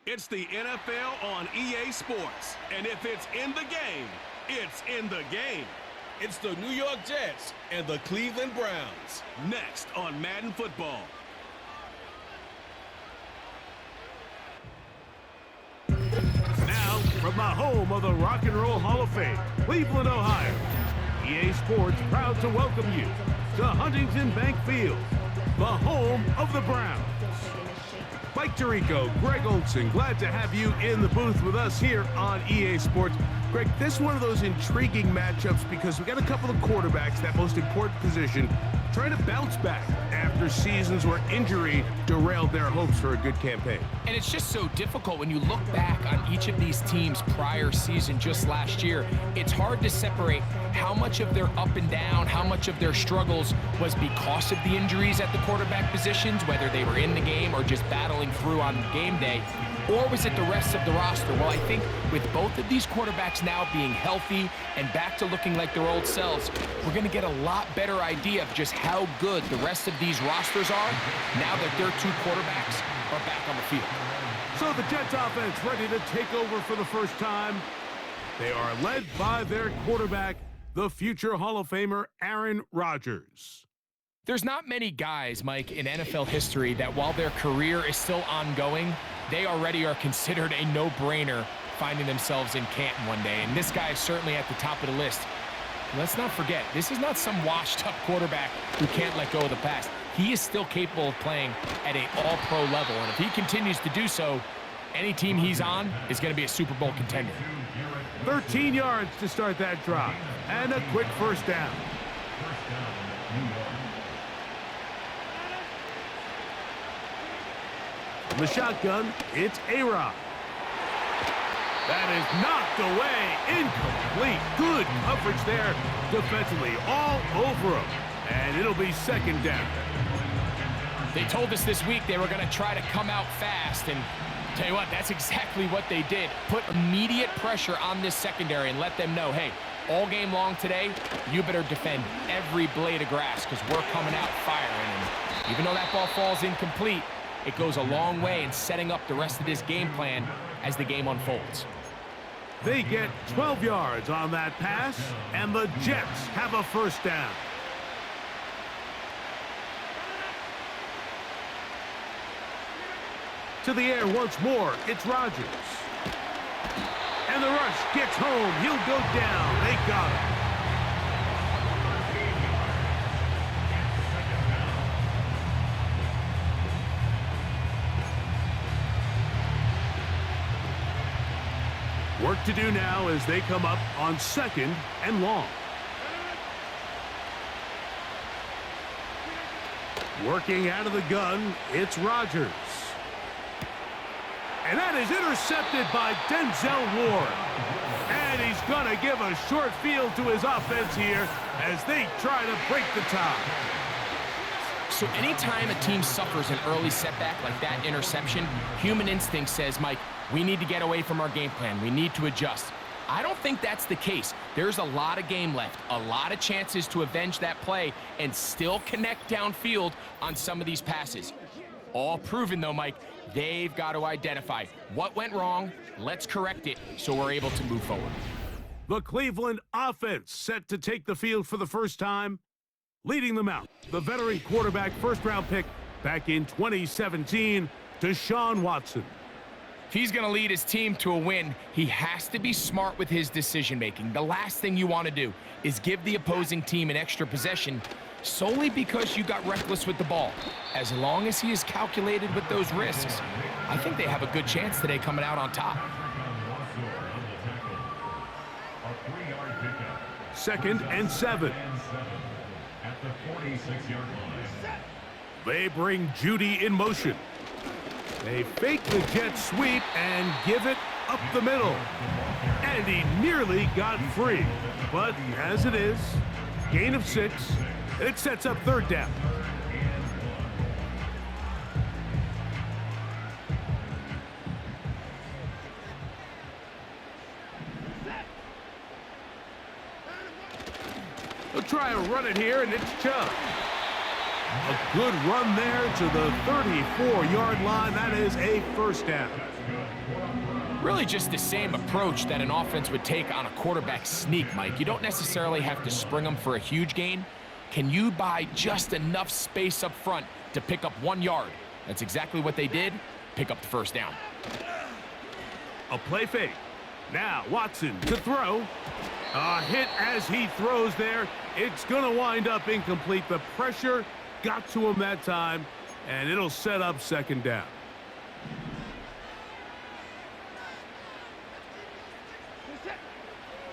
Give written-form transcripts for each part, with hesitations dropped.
It's the NFL on EA Sports. And if it's in the game, it's in the game. It's the New York Jets and the Cleveland Browns. Next on Madden Football. Now, from the home of the Rock and Roll Hall of Fame, Cleveland, Ohio, EA Sports proud to welcome you to Huntington Bank Field, the home of the Browns. Mike Tirico, Greg Olson, glad to have you in the booth with us here on EA Sports. Greg, this is one of those intriguing matchups because we got a couple of quarterbacks, that most important position, trying to bounce back after seasons where injury derailed their hopes for a good campaign. And it's just so difficult when you look back on each of these teams' prior season just last year. It's hard to separate how much of their up and down, how much of their struggles was because of the injuries at the quarterback positions, whether they were in the game or just battling through on game day, or was it the rest of the roster? Well, I think with both of these quarterbacks now being healthy and back to looking like their old selves, we're going to get a lot better idea of just how good the rest of these rosters are now that their two quarterbacks are back on the field. So the Jets offense ready to take over for the first time. They are led by their quarterback, the future Hall of Famer, Aaron Rodgers. There's not many guys, Mike, in NFL history that while their career is still ongoing, they already are considered a no-brainer finding themselves in Canton one day. And this guy is certainly at the top of the list. Let's not forget, this is not some washed-up quarterback who can't let go of the past. He is still capable of playing at an all-pro level. And if he continues to do so, any team he's on is going to be a Super Bowl contender. 13 yards to start that drive, and a quick first down. From the shotgun, it's A-Rod. That is knocked away, incomplete. Good coverage there defensively, all over him. And it'll be second down. They told us this week they were going to try to come out fast, and tell you what, that's exactly what they did. Put immediate pressure on this secondary and let them know, hey, all game long today, you better defend every blade of grass because we're coming out firing. And even though that ball falls incomplete, it goes a long way in setting up the rest of this game plan as the game unfolds. They get 12 yards on that pass, and the Jets have a first down. To the air once more, it's Rodgers. And the rush gets home. He'll go down. They got him. Work to do now as they come up on second and long. Working out of the gun, it's Rodgers. And that is intercepted by Denzel Ward. And he's going to give a short field to his offense here as they try to break the tie. So anytime a team suffers an early setback like that interception, human instinct says, Mike, we need to get away from our game plan. We need to adjust. I don't think that's the case. There's a lot of game left, a lot of chances to avenge that play and still connect downfield on some of these passes. All proven, though, Mike, they've got to identify what went wrong, let's correct it so we're able to move forward. The Cleveland offense set to take the field for the first time. Leading them out, the veteran quarterback first-round pick back in 2017, Deshaun Watson. If he's going to lead his team to a win, he has to be smart with his decision-making. The last thing you want to do is give the opposing team an extra possession solely because you got reckless with the ball. As long as he is calculated with those risks, I think they have a good chance today coming out on top. Second and 7. They bring Judy in motion. They fake the jet sweep and give it up the middle. And he nearly got free. But as it is, gain of 6, and it sets up third down. They'll try to run it here, and it's Chubb. A good run there to the 34-yard line. That is a first down. Really just the same approach that an offense would take on a quarterback sneak, Mike. You don't necessarily have to spring them for a huge gain. Can you buy just enough space up front to pick up 1 yard? That's exactly what they did. Pick up the first down. A play fake. Now Watson to throw. A hit as he throws there. It's going to wind up incomplete. The pressure got to him that time, and it'll set up second down.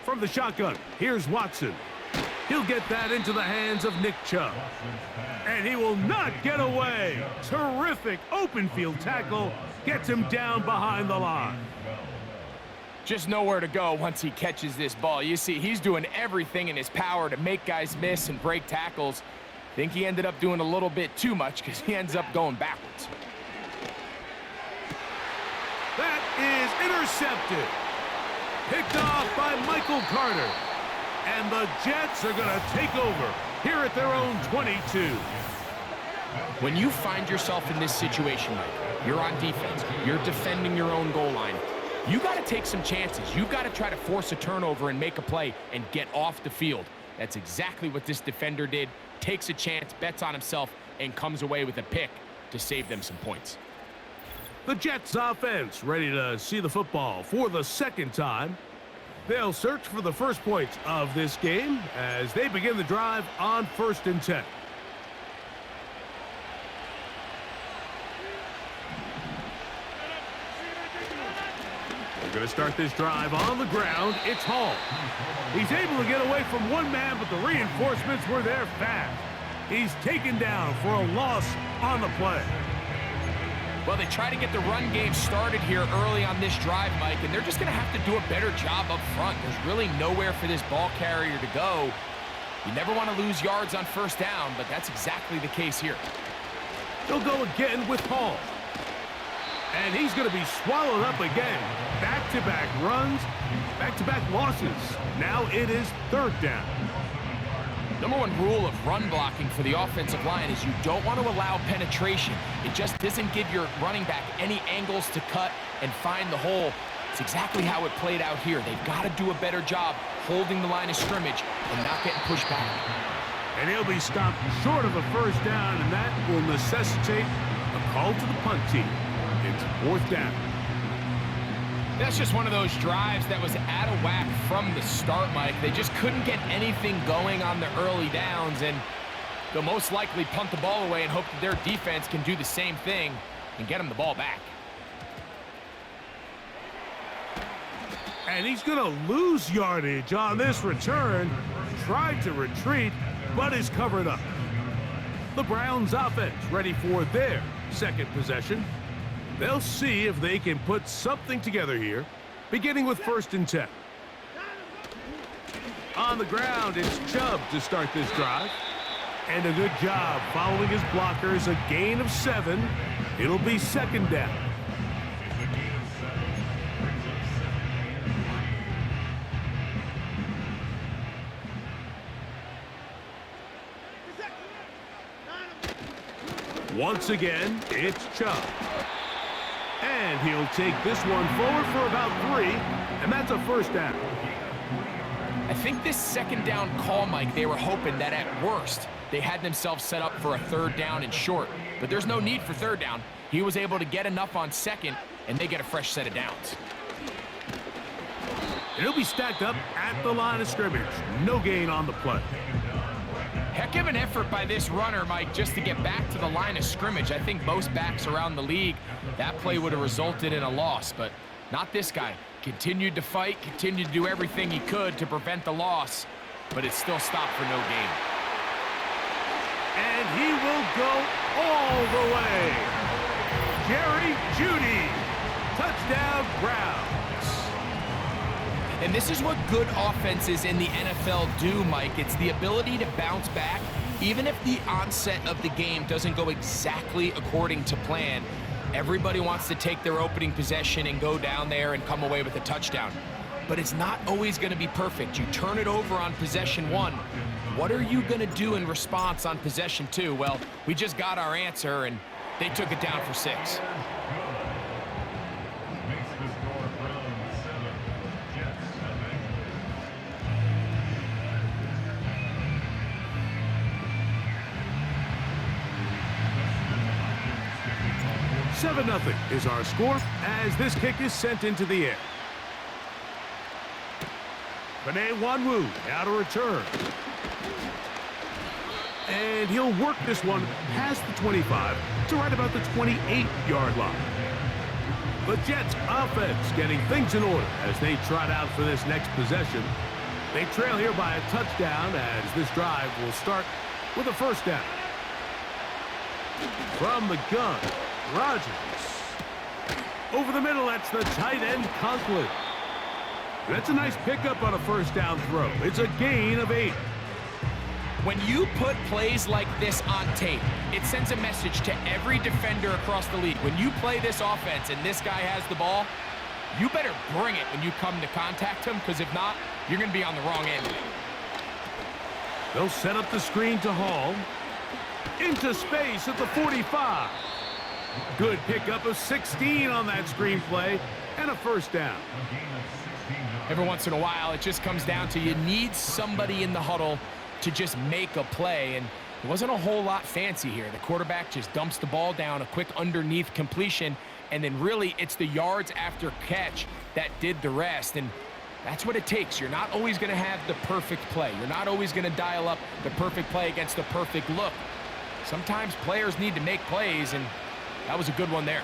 From the shotgun, here's Watson. He'll get that into the hands of Nick Chubb. And he will not get away. Terrific open field tackle. Gets him down behind the line. Just nowhere to go once he catches this ball. You see, he's doing everything in his power to make guys miss and break tackles. I think he ended up doing a little bit too much because he ends up going backwards. That is intercepted. Picked off by Michael Carter. And the Jets are going to take over here at their own 22. When you find yourself in this situation, Mike, you're on defense, you're defending your own goal line, you got to take some chances. You've got to try to force a turnover and make a play and get off the field. That's exactly what this defender did. Takes a chance, bets on himself, and comes away with a pick to save them some points. The Jets offense ready to see the football for the second time. They'll search for the first points of this game as they begin the drive on 1st and 10. They're going to start this drive on the ground. It's Hall. He's able to get away from one man, but the reinforcements were there fast. He's taken down for a loss on the play. Well, they try to get the run game started here early on this drive, Mike, and they're just going to have to do a better job up front. There's really nowhere for this ball carrier to go. You never want to lose yards on first down, but that's exactly the case here. They'll go again with Hall. And he's going to be swallowed up again. Back-to-back runs, back-to-back losses. Now it is 3rd down. Number one rule of run blocking for the offensive line is you don't want to allow penetration. It just doesn't give your running back any angles to cut and find the hole. It's exactly how it played out here. They've got to do a better job holding the line of scrimmage and not getting pushed back. And he'll be stopped short of a first down, and that will necessitate a call to the punt team. It's 4th down. That's just one of those drives that was out of whack from the start, Mike. They just couldn't get anything going on the early downs, and they'll most likely punt the ball away and hope that their defense can do the same thing and get them the ball back. And he's going to lose yardage on this return. Tried to retreat, but is covered up. The Browns offense ready for their second possession. They'll see if they can put something together here, beginning with 1st and 10. On the ground, it's Chubb to start this drive. And a good job following his blockers, a gain of 7. It'll be 2nd down. Once again, it's Chubb. And he'll take this one forward for about 3, and that's a 1st down. I think this 2nd down call, Mike, they were hoping that at worst they had themselves set up for a 3rd down and short. But there's no need for 3rd down. He was able to get enough on 2nd, and they get a fresh set of downs. And he'll be stacked up at the line of scrimmage. No gain on the play. Heck of an effort by this runner, Mike, just to get back to the line of scrimmage. I think most backs around the league, that play would have resulted in a loss, but not this guy. Continued to fight, continued to do everything he could to prevent the loss, but it still stopped for no gain. And he will go all the way. Jerry Jeudy, touchdown Browns. And this is what good offenses in the NFL do, Mike. It's the ability to bounce back, even if the onset of the game doesn't go exactly according to plan. Everybody wants to take their opening possession and go down there and come away with a touchdown. but it's not always going to be perfect. You turn it over on possession 1. What are you going to do in response on possession 2? Well, we just got our answer, and they took it down for 6. Seven 0 is our score as this kick is sent into the air. Benet Wanwu out of return. And he'll work this one past the 25 to right about the 28-yard line. The Jets offense getting things in order as they trot out for this next possession. They trail here by a touchdown as this drive will start with a first down. From the gun, Rodgers. Over the middle, that's the tight end, Conklin. That's a nice pickup on a first down throw. It's a gain of 8. When you put plays like this on tape, it sends a message to every defender across the league. When you play this offense and this guy has the ball, you better bring it when you come to contact him, because if not, you're going to be on the wrong end of it. They'll set up the screen to Hall. Into space at the 45. Good pickup of 16 on that screen play and a first down. Every once in a while, it just comes down to you need somebody in the huddle to just make a play, and it wasn't a whole lot fancy here. The quarterback just dumps the ball down, a quick underneath completion, and then really it's the yards after catch that did the rest, and that's what it takes. You're not always going to have the perfect play. You're not always going to dial up the perfect play against the perfect look. Sometimes players need to make plays, and that was a good one there.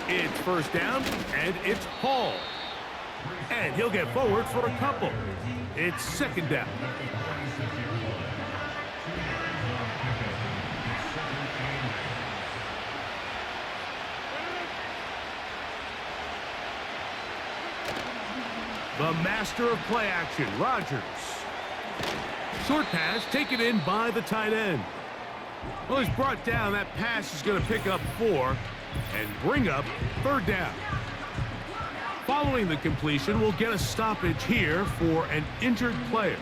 It's first down, and it's Hall. And he'll get forward for a couple. It's second down. The master of play action, Rodgers. Short pass taken in by the tight end. Well, he's brought down. That pass is going to pick up 4 and bring up third down. Following the completion, we'll get a stoppage here for an injured player.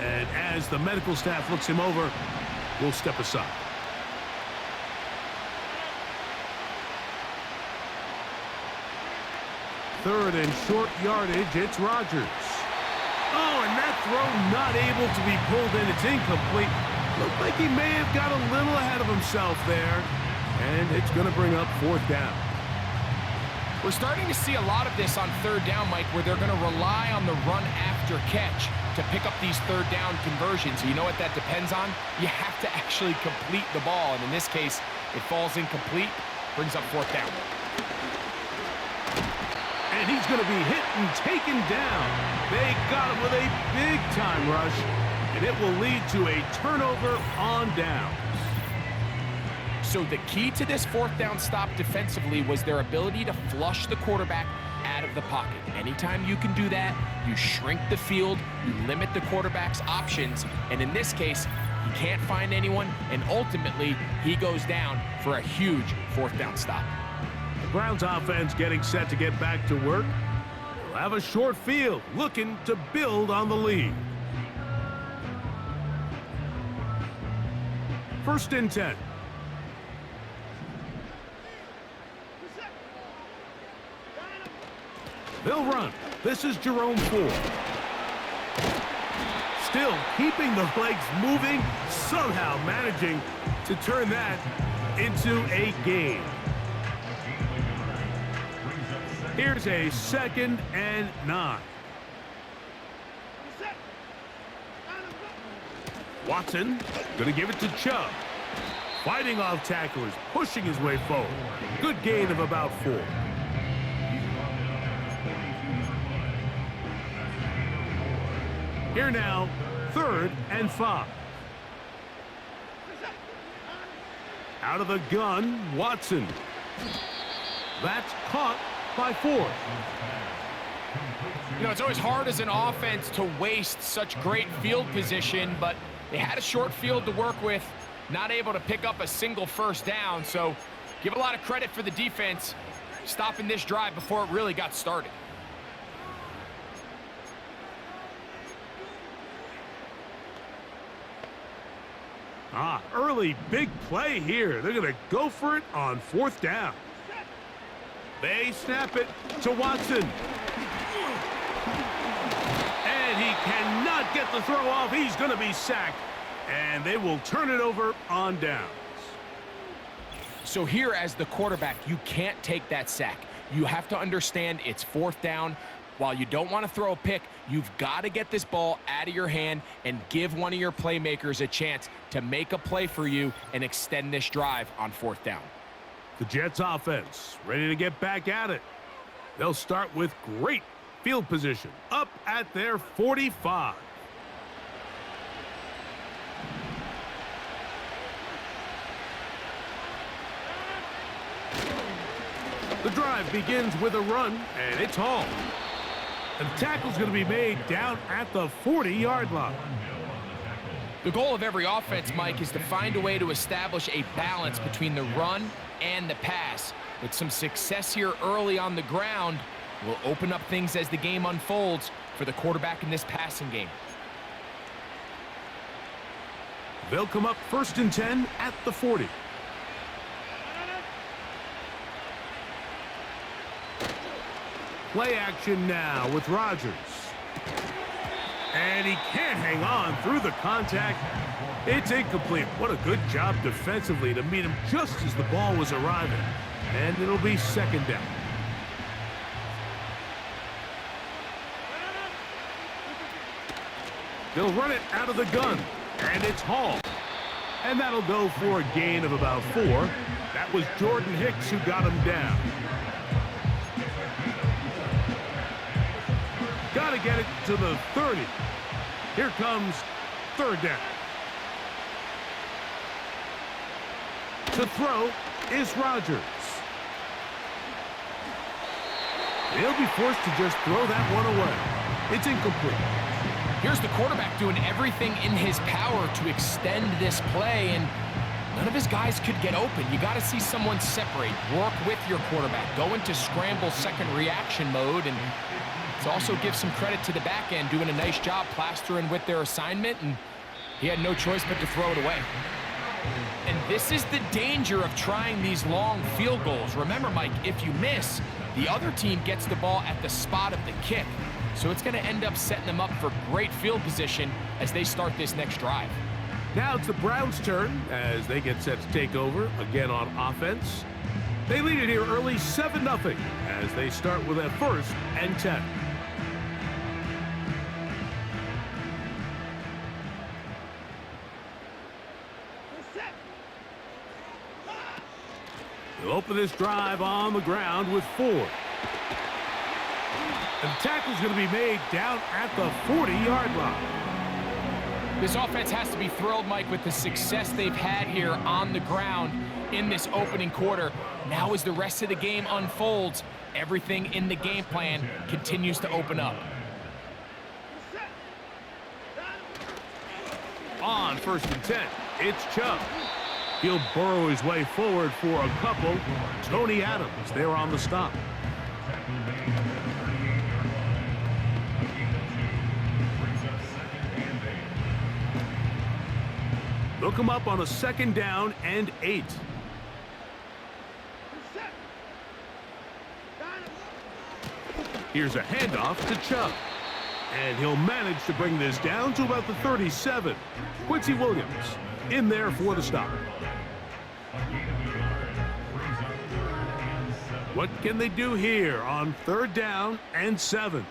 And as the medical staff looks him over, we'll step aside. Third and short yardage, it's Rodgers. Oh, and that throw not able to be pulled in. It's incomplete. Looked like he may have got a little ahead of himself there. And it's going to bring up fourth down. We're starting to see a lot of this on third down, Mike, where they're going to rely on the run after catch to pick up these third down conversions. You know what that depends on? You have to actually complete the ball. And in this case, it falls incomplete, brings up fourth down. And he's going to be hit and taken down. They got him with a big-time rush, and it will lead to a turnover on down. So the key to this fourth down stop defensively was their ability to flush the quarterback out of the pocket. Anytime you can do that, you shrink the field, you limit the quarterback's options, and in this case, he can't find anyone, and ultimately, he goes down for a huge fourth down stop. The Browns offense getting set to get back to work. They'll have a short field, looking to build on the lead. First and 10. They'll run. This is Jerome Ford. Still keeping the legs moving, somehow managing to turn that into a gain. Here's a 2nd and 9. Watson going to give it to Chubb. Fighting off tacklers, pushing his way forward. Good gain of about 4. Here now, 3rd and 5. Out of the gun, Watson. That's caught by 4. You know, it's always hard as an offense to waste such great field position, but they had a short field to work with, not able to pick up a single first down, so give a lot of credit for the defense. stopping this drive before it really got started. Early big play here. They're going to go for it on 4th down. They snap it to Watson. And he cannot get the throw off. He's going to be sacked. And they will turn it over on downs. So here as the quarterback, you can't take that sack. You have to understand it's 4th down. While you don't want to throw a pick, you've got to get this ball out of your hand and give one of your playmakers a chance to make a play for you and extend this drive on 4th down. The Jets offense ready to get back at it. They'll start with great field position up at their 45. The drive begins with a run, and it's hauled. The tackle's going to be made down at the 40-yard line. The goal of every offense, Mike, is to find a way to establish a balance between the run and the pass. With some success here early on the ground, will open up things as the game unfolds for the quarterback in this passing game. They'll come up 1st and 10 at the 40. Play action now with Rodgers. And he can't hang on through the contact. It's incomplete. What a good job defensively to meet him just as the ball was arriving. And it'll be 2nd down. They'll run it out of the gun. And it's hauled. And that'll go for a gain of about 4. That was Jordan Hicks who got him down. Got to get it to the 30. Here comes 3rd down. To throw is Rodgers. He'll be forced to just throw that one away. It's incomplete. Here's the quarterback doing everything in his power to extend this play, and none of his guys could get open. You got to see someone separate, work with your quarterback, go into scramble second reaction mode, and to also give some credit to the back end, doing a nice job plastering with their assignment, and he had no choice but to throw it away. And this is the danger of trying these long field goals. Remember, Mike, if you miss, the other team gets the ball at the spot of the kick. So it's going to end up setting them up for great field position as they start this next drive. Now it's the Browns' turn as they get set to take over again on offense. They lead it here early 7-0 as they start with a 1st and 10. They'll open this drive on the ground with 4. And the tackle's going to be made down at the 40-yard line. This offense has to be thrilled, Mike, with the success they've had here on the ground in this opening quarter. Now as the rest of the game unfolds, everything in the game plan continues to open up. On 1st and 10, it's Chubb. He'll burrow his way forward for a couple. Tony Adams there on the stop. They'll come up on a 2nd down and 8. Here's a handoff to Chubb. And he'll manage to bring this down to about the 37. Quincy Williams in there for the stop. What can they do here on 3rd down and 7?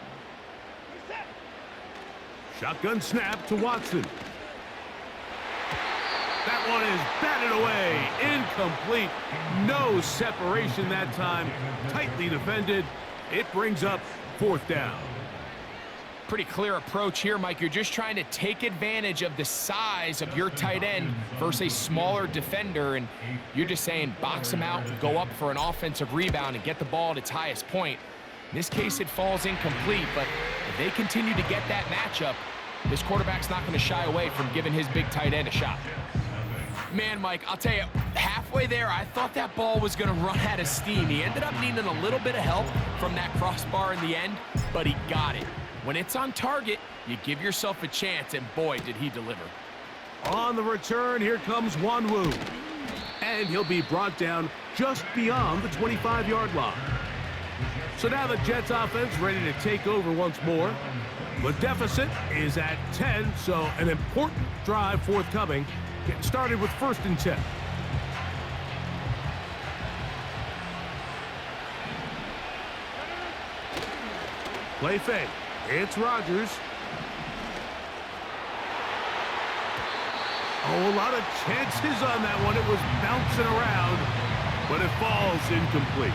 Shotgun snap to Watson. That one is batted away. Incomplete. No separation that time. Tightly defended. It brings up 4th down. Pretty clear approach here, Mike. You're just trying to take advantage of the size of your tight end versus a smaller defender, and you're just saying box him out and go up for an offensive rebound and get the ball at its highest point. In this case, it falls incomplete, but if they continue to get that matchup, this quarterback's not going to shy away from giving his big tight end a shot. Man, Mike, I'll tell you, halfway there, I thought that ball was going to run out of steam. He ended up needing a little bit of help from that crossbar in the end, but he got it. When it's on target, you give yourself a chance, and boy, did he deliver. On the return, here comes Wanwu. And he'll be brought down just beyond the 25-yard line. So now the Jets offense ready to take over once more. The deficit is at 10, so an important drive forthcoming. Get started with 1st and 10. Play fake. It's Rodgers. Oh, a lot of chances on that one. It was bouncing around, but it falls incomplete.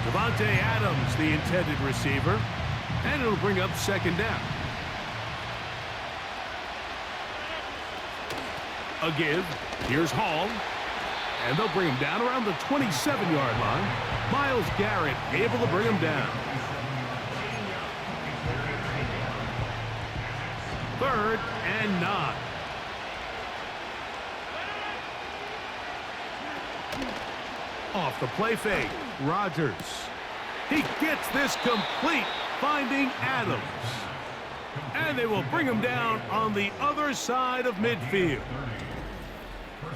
Davante Adams, the intended receiver, and it'll bring up 2nd down. A give. Here's Hall, and they'll bring him down around the 27-yard line. Myles Garrett able to bring him down. 3rd and 9. Off the play fake, Rodgers. He gets this complete, finding Adams. And they will bring him down on the other side of midfield.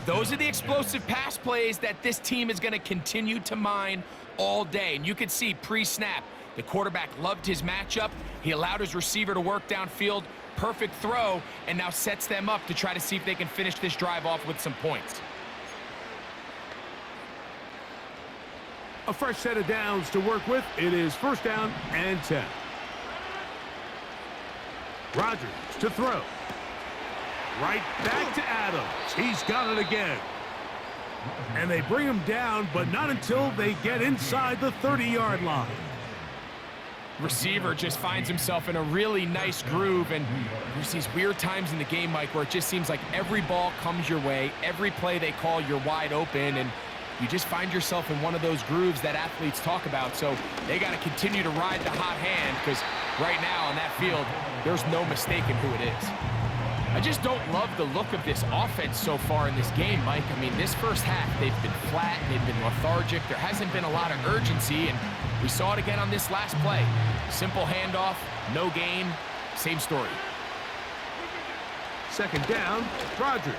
Those are the explosive pass plays that this team is going to continue to mine all day. And you can see pre-snap, the quarterback loved his matchup. He allowed his receiver to work downfield. Perfect throw, and now sets them up to try to see if they can finish this drive off with some points. A fresh set of downs to work with. It is 1st down and 10. Rodgers to throw. Right back to Adams. He's got it again. And they bring him down, but not until they get inside the 30-yard line. Receiver just finds himself in a really nice groove, and there's these weird times in the game, Mike, where it just seems like every ball comes your way, every play they call, you're wide open, and you just find yourself in one of those grooves that athletes talk about. So they got to continue to ride the hot hand, because right now on that field, there's no mistaking who it is. I just don't love the look of this offense so far in this game, Mike. I mean, this first half, they've been flat, they've been lethargic, there hasn't been a lot of urgency, and we saw it again on this last play. Simple handoff, no gain, same story. 2nd down, Rodgers.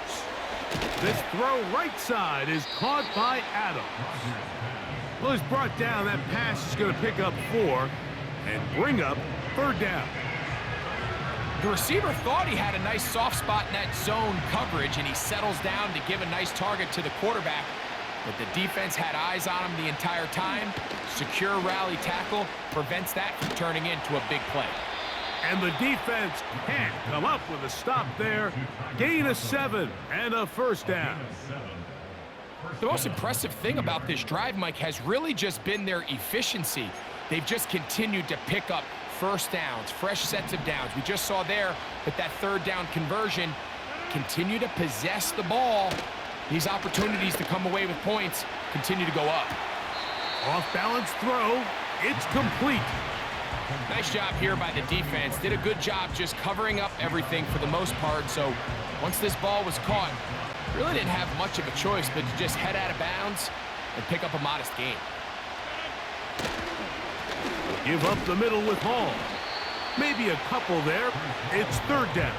This throw right side is caught by Adams. Well, he's brought down. That pass is going to pick up 4 and bring up 3rd down. The receiver thought he had a nice soft spot in that zone coverage, and he settles down to give a nice target to the quarterback. But the defense had eyes on him the entire time. Secure rally tackle prevents that from turning into a big play. And the defense can't come up with a stop there. Gain of 7 and a 1st down. The most impressive thing about this drive, Mike, has really just been their efficiency. They've just continued to pick up 1st downs, fresh sets of downs. We just saw there that 3rd down conversion, continue to possess the ball. These opportunities to come away with points continue to go up. Off-balance throw. It's complete. Nice job here by the defense. Did a good job just covering up everything for the most part. So once this ball was caught, really didn't have much of a choice but to just head out of bounds and pick up a modest gain. Give up the middle with Hall. Maybe a couple there. It's 3rd down.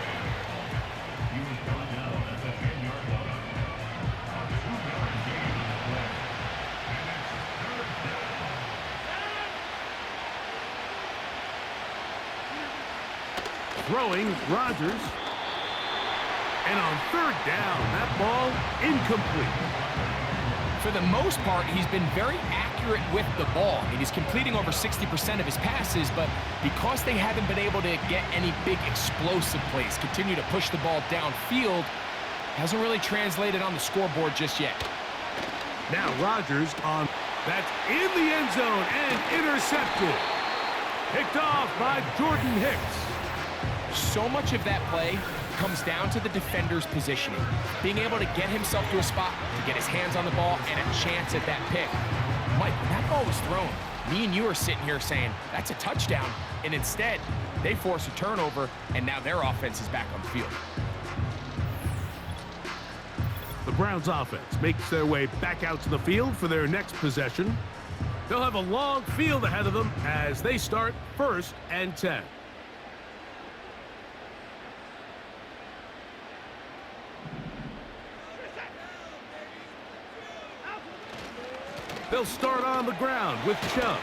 Throwing, Rodgers. And on 3rd down, that ball incomplete. For the most part, he's been very accurate with the ball. I mean, he's completing over 60% of his passes, but because they haven't been able to get any big explosive plays, continue to push the ball downfield, hasn't really translated on the scoreboard just yet. Now Rodgers on, that's in the end zone and intercepted. Picked off by Jordan Hicks. So much of that play comes down to the defender's positioning, being able to get himself to a spot to get his hands on the ball and a chance at that pick. Mike, when that ball was thrown, me and you are sitting here saying, that's a touchdown, and instead, they force a turnover, and now their offense is back on the field. The Browns offense makes their way back out to the field for their next possession. They'll have a long field ahead of them as they start 1st and 10. They'll start on the ground with Chubb.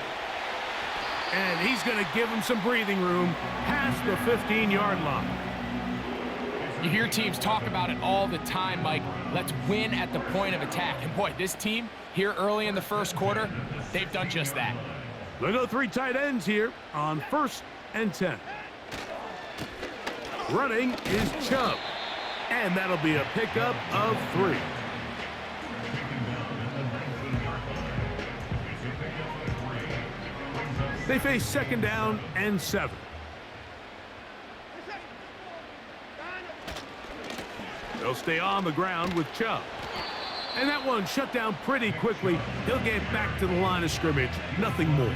And he's going to give him some breathing room past the 15-yard line. You hear teams talk about it all the time, Mike. Let's win at the point of attack. And boy, this team here early in the first quarter, they've done just that. They'll go 3 tight ends here on 1st and 10. Running is Chubb. And that'll be a pickup of 3. They face 2nd down and 7. They'll stay on the ground with Chubb. And that one shut down pretty quickly. He'll get back to the line of scrimmage. Nothing more.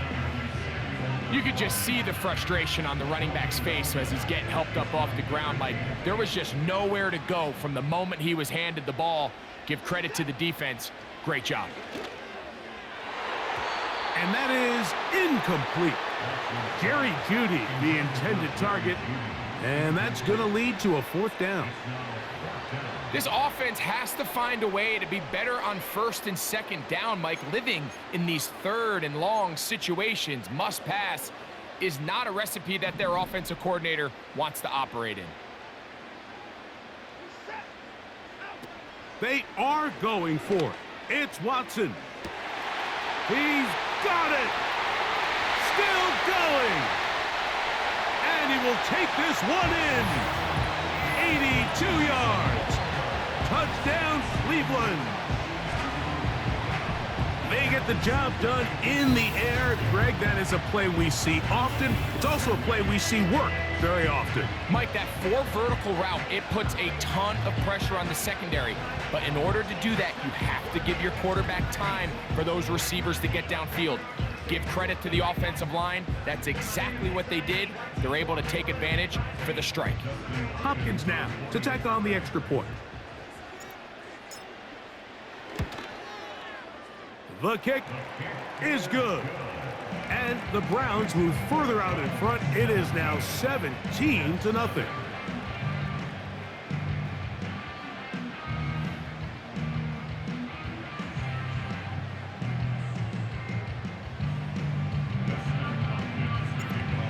You could just see the frustration on the running back's face as he's getting helped up off the ground. Like, there was just nowhere to go from the moment he was handed the ball. Give credit to the defense. Great job. And that is incomplete. Jerry Jeudy, the intended target. And that's going to lead to a 4th down. This offense has to find a way to be better on 1st and 2nd down, Mike. Living in these 3rd and long situations, must pass, is not a recipe that their offensive coordinator wants to operate in. They are going for it. It's Watson. He's got it. Still going. And he will take this one in. 82 yards. Touchdown, Cleveland. They get the job done in the air. Greg, that is a play we see often. It's also a play we see work very often. Mike, that 4 vertical route, it puts a ton of pressure on the secondary. But in order to do that, you have to give your quarterback time for those receivers to get downfield. Give credit to the offensive line. That's exactly what they did. They're able to take advantage for the strike. Hopkins now to tack on the extra point. The kick is good. And the Browns move further out in front. It is now 17-0.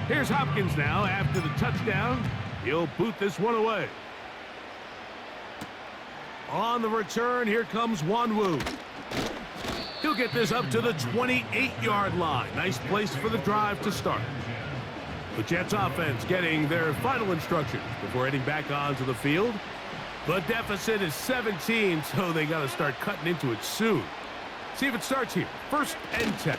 Here's Hopkins now after the touchdown. He'll boot this one away. On the return, here comes Wanwu. He'll get this up to the 28-yard line. Nice place for the drive to start. The Jets offense getting their final instructions before heading back onto the field. The deficit is 17, so they got to start cutting into it soon. See if it starts here. 1st and 10.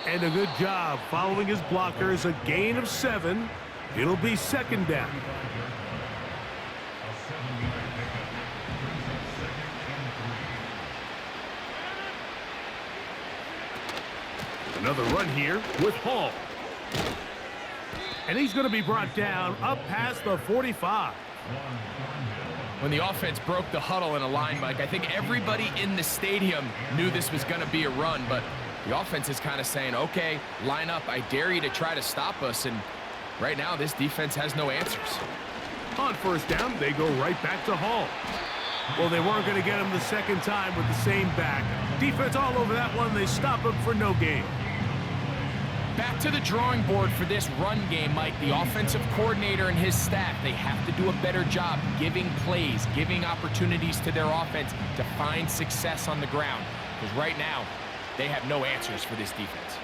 And a good job following his blockers. A gain of 7. It'll be 2nd down. Another run here with Hall. And he's going to be brought down up past the 45. When the offense broke the huddle in a line, Mike, I think everybody in the stadium knew this was going to be a run, but the offense is kind of saying, okay, line up. I dare you to try to stop us. And right now, this defense has no answers. On 1st down, they go right back to Hall. Well, they weren't going to get him the 2nd time with the same back. Defense all over that one. They stop him for no gain. Back to the drawing board for this run game, Mike. The offensive coordinator and his staff, they have to do a better job giving plays, giving opportunities to their offense to find success on the ground. Because right now, they have no answers for this defense.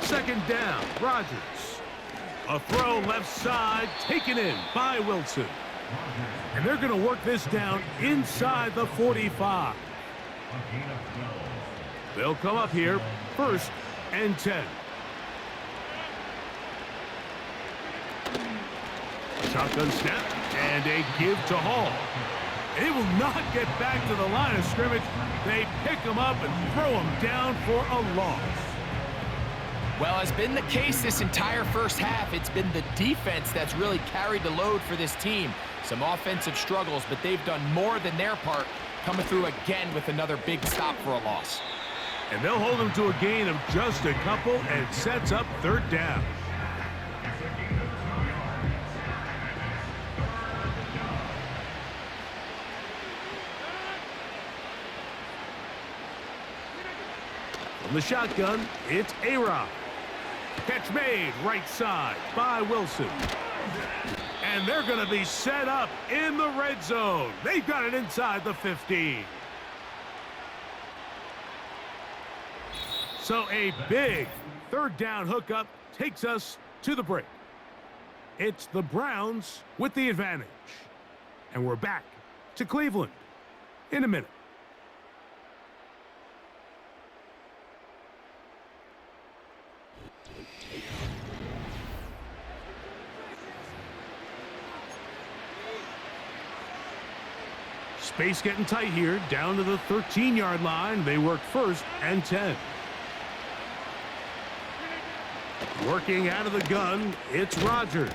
2nd down, Rodgers. A throw left side, taken in by Wilson. And they're going to work this down inside the 45. They'll come up here, 1st and 10. Shotgun snap and a give to Hall. He will not get back to the line of scrimmage. They pick him up and throw him down for a loss. Well, as been the case this entire first half, it's been the defense that's really carried the load for this team. Some offensive struggles, but they've done more than their part, coming through again with another big stop for a loss. And they'll hold them to a gain of just a couple, and it sets up third down. From the shotgun, it's A-Rod. Catch made right side by Wilson. And they're going to be set up in the red zone. They've got it inside the 15. So a big third down hookup takes us to the break. It's the Browns with the advantage. And we're back to Cleveland in a minute. Space getting tight here, down to the 13-yard line. They work first and 10. Working out of the gun, it's Rodgers.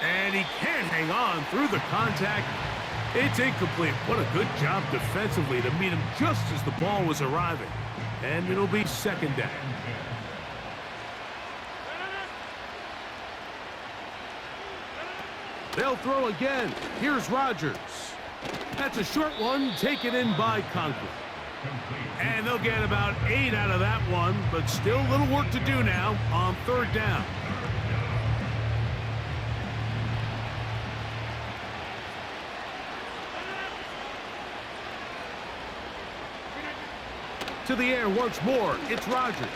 And he can't hang on through the contact. It's incomplete. What a good job defensively to meet him just as the ball was arriving. And it'll be second down. They'll throw again. Here's Rodgers. That's a short one, taken in by Conklin. And they'll get about 8 out of that one, but still a little work to do now on third down. To the air once more, it's Rodgers.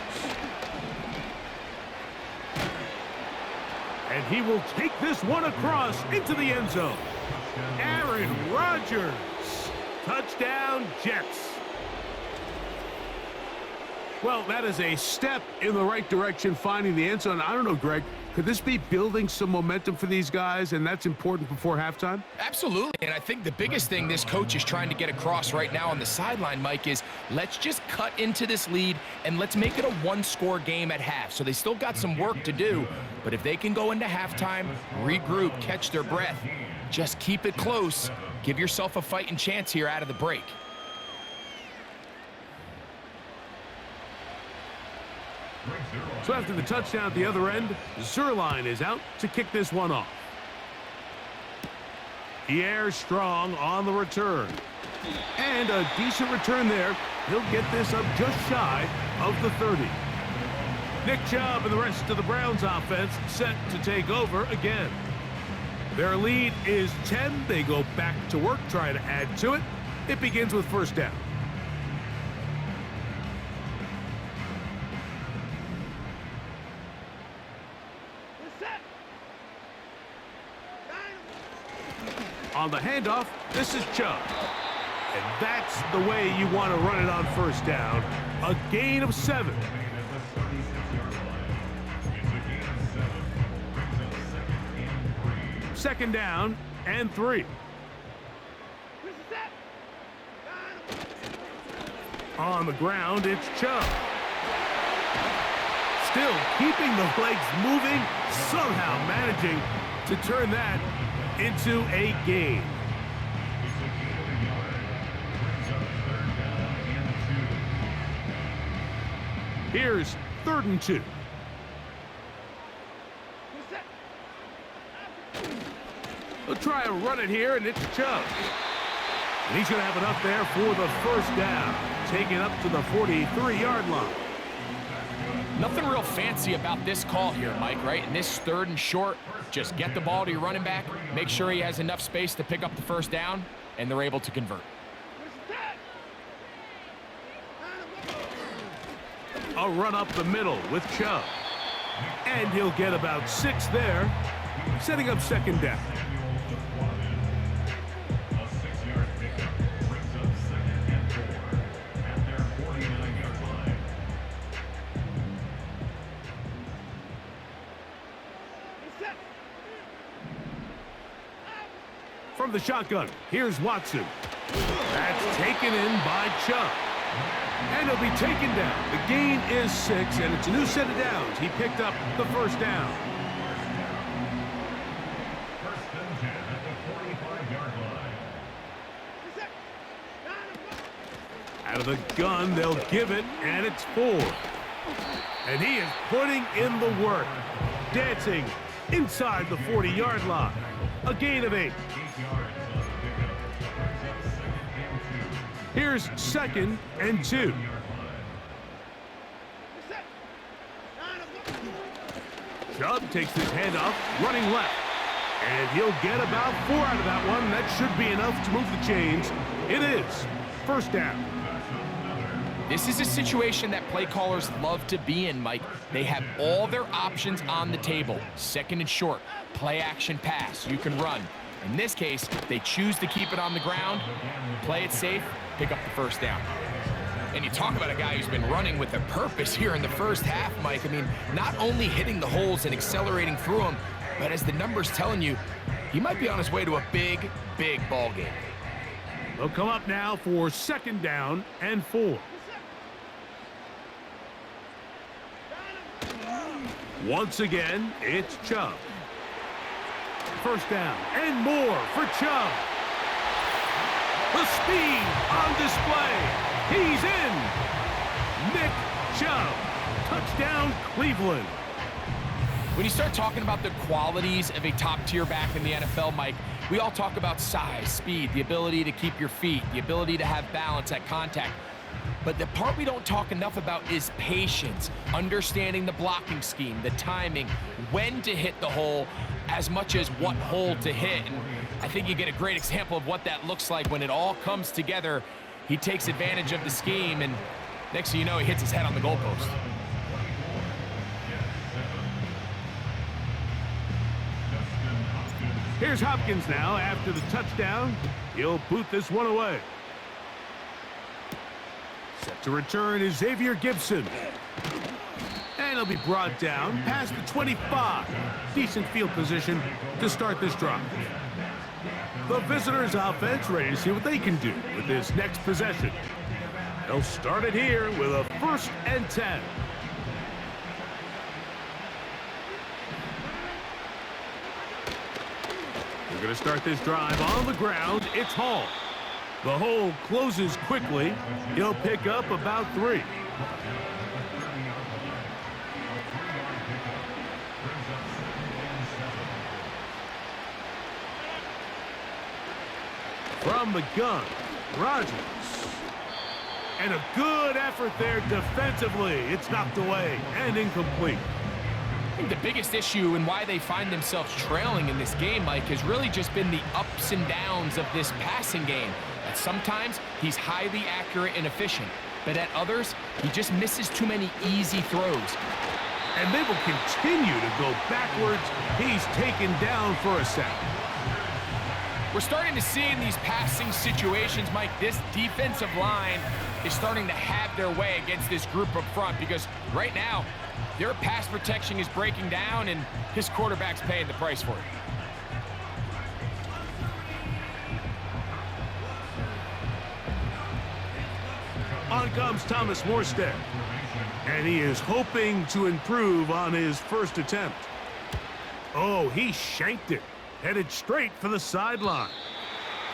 And he will take this one across into the end zone. Aaron Rodgers. Touchdown, Jets. Well, that is a step in the right direction, finding the end zone. I don't know, Greg, could this be building some momentum for these guys, and that's important before halftime? Absolutely, and I think the biggest thing this coach is trying to get across right now on the sideline, Mike, is let's just cut into this lead and let's make it a one-score game at half. So they still got some work to do, but if they can go into halftime, regroup, catch their breath, just keep it close, give yourself a fighting chance here out of the break. So after the touchdown at the other end, Zerline is out to kick this one off. Pierre Strong on the return. And a decent return there. He'll get this up just shy of the 30. Nick Chubb and the rest of the Browns offense set to take over again. Their lead is 10. They go back to work, trying to add to it. It begins with first down. On the handoff, this is Chubb. And that's the way you want to run it on first down. A gain of 7. Second down and 3. On the ground, it's Chubb. Still keeping the legs moving, somehow managing to turn that into a gain. Here's 3rd and 2. They'll try and run it here, and it's Chubb. And he's going to have it up there for the first down. Take it up to the 43-yard line. Nothing real fancy about this call here, Mike, right? In this 3rd and short, just get the ball to your running back, make sure he has enough space to pick up the first down, and they're able to convert. A run up the middle with Chubb. And he'll get about 6 there, setting up second down. From the shotgun, here's Watson. That's taken in by Chubb. And he'll be taken down. The gain is 6, and it's a new set of downs. He picked up the first down. First and 10 at the 45-yard line. Out of the gun, they'll give it, and it's 4. And he is putting in the work. Dancing inside the 40-yard line. A gain of 8. Here's 2nd and 2. Chubb takes his hand up, running left. And he'll get about 4 out of that one. That should be enough to move the chains. It is first down. This is a situation that play callers love to be in, Mike. They have all their options on the table. 2nd and short, play action pass, you can run. In this case, they choose to keep it on the ground, play it safe, pick up the first down. And you talk about a guy who's been running with a purpose here in the first half, Mike. I mean, not only hitting the holes and accelerating through them, but as the numbers telling you, he might be on his way to a big, big ball game. They'll come up now for 2nd down and 4. Once again, it's Chubb. First down and more for Chubb. The speed on display. He's in. Nick Chubb. Touchdown, Cleveland. When you start talking about the qualities of a top-tier back in the NFL, Mike, we all talk about size, speed, the ability to keep your feet, the ability to have balance at contact. But the part we don't talk enough about is patience, understanding the blocking scheme, the timing, when to hit the hole, as much as what hole to hit. And I think you get a great example of what that looks like when it all comes together. He takes advantage of the scheme, and next thing you know, he hits his head on the goalpost. Here's Hopkins now after the touchdown. He'll boot this one away. Set to return is Xavier Gibson. And he'll be brought down past the 25. Decent field position to start this drive. The visitors' offense ready to see what they can do with this next possession. They'll start it here with a 1st and 10. We're going to start this drive on the ground. It's Hall. The hole closes quickly. He'll pick up about 3. From the gun, Rodgers. And a good effort there defensively. It's knocked away and incomplete. I think the biggest issue and why they find themselves trailing in this game, Mike, has really just been the ups and downs of this passing game. That sometimes he's highly accurate and efficient, but at others, he just misses too many easy throws. And they will continue to go backwards. He's taken down for a sack. We're starting to see in these passing situations, Mike, this defensive line is starting to have their way against this group up front, because right now, their pass protection is breaking down, and his quarterback's paying the price for it. On comes Thomas Morstead. And he is hoping to improve on his first attempt. Oh, he shanked it. Headed straight for the sideline.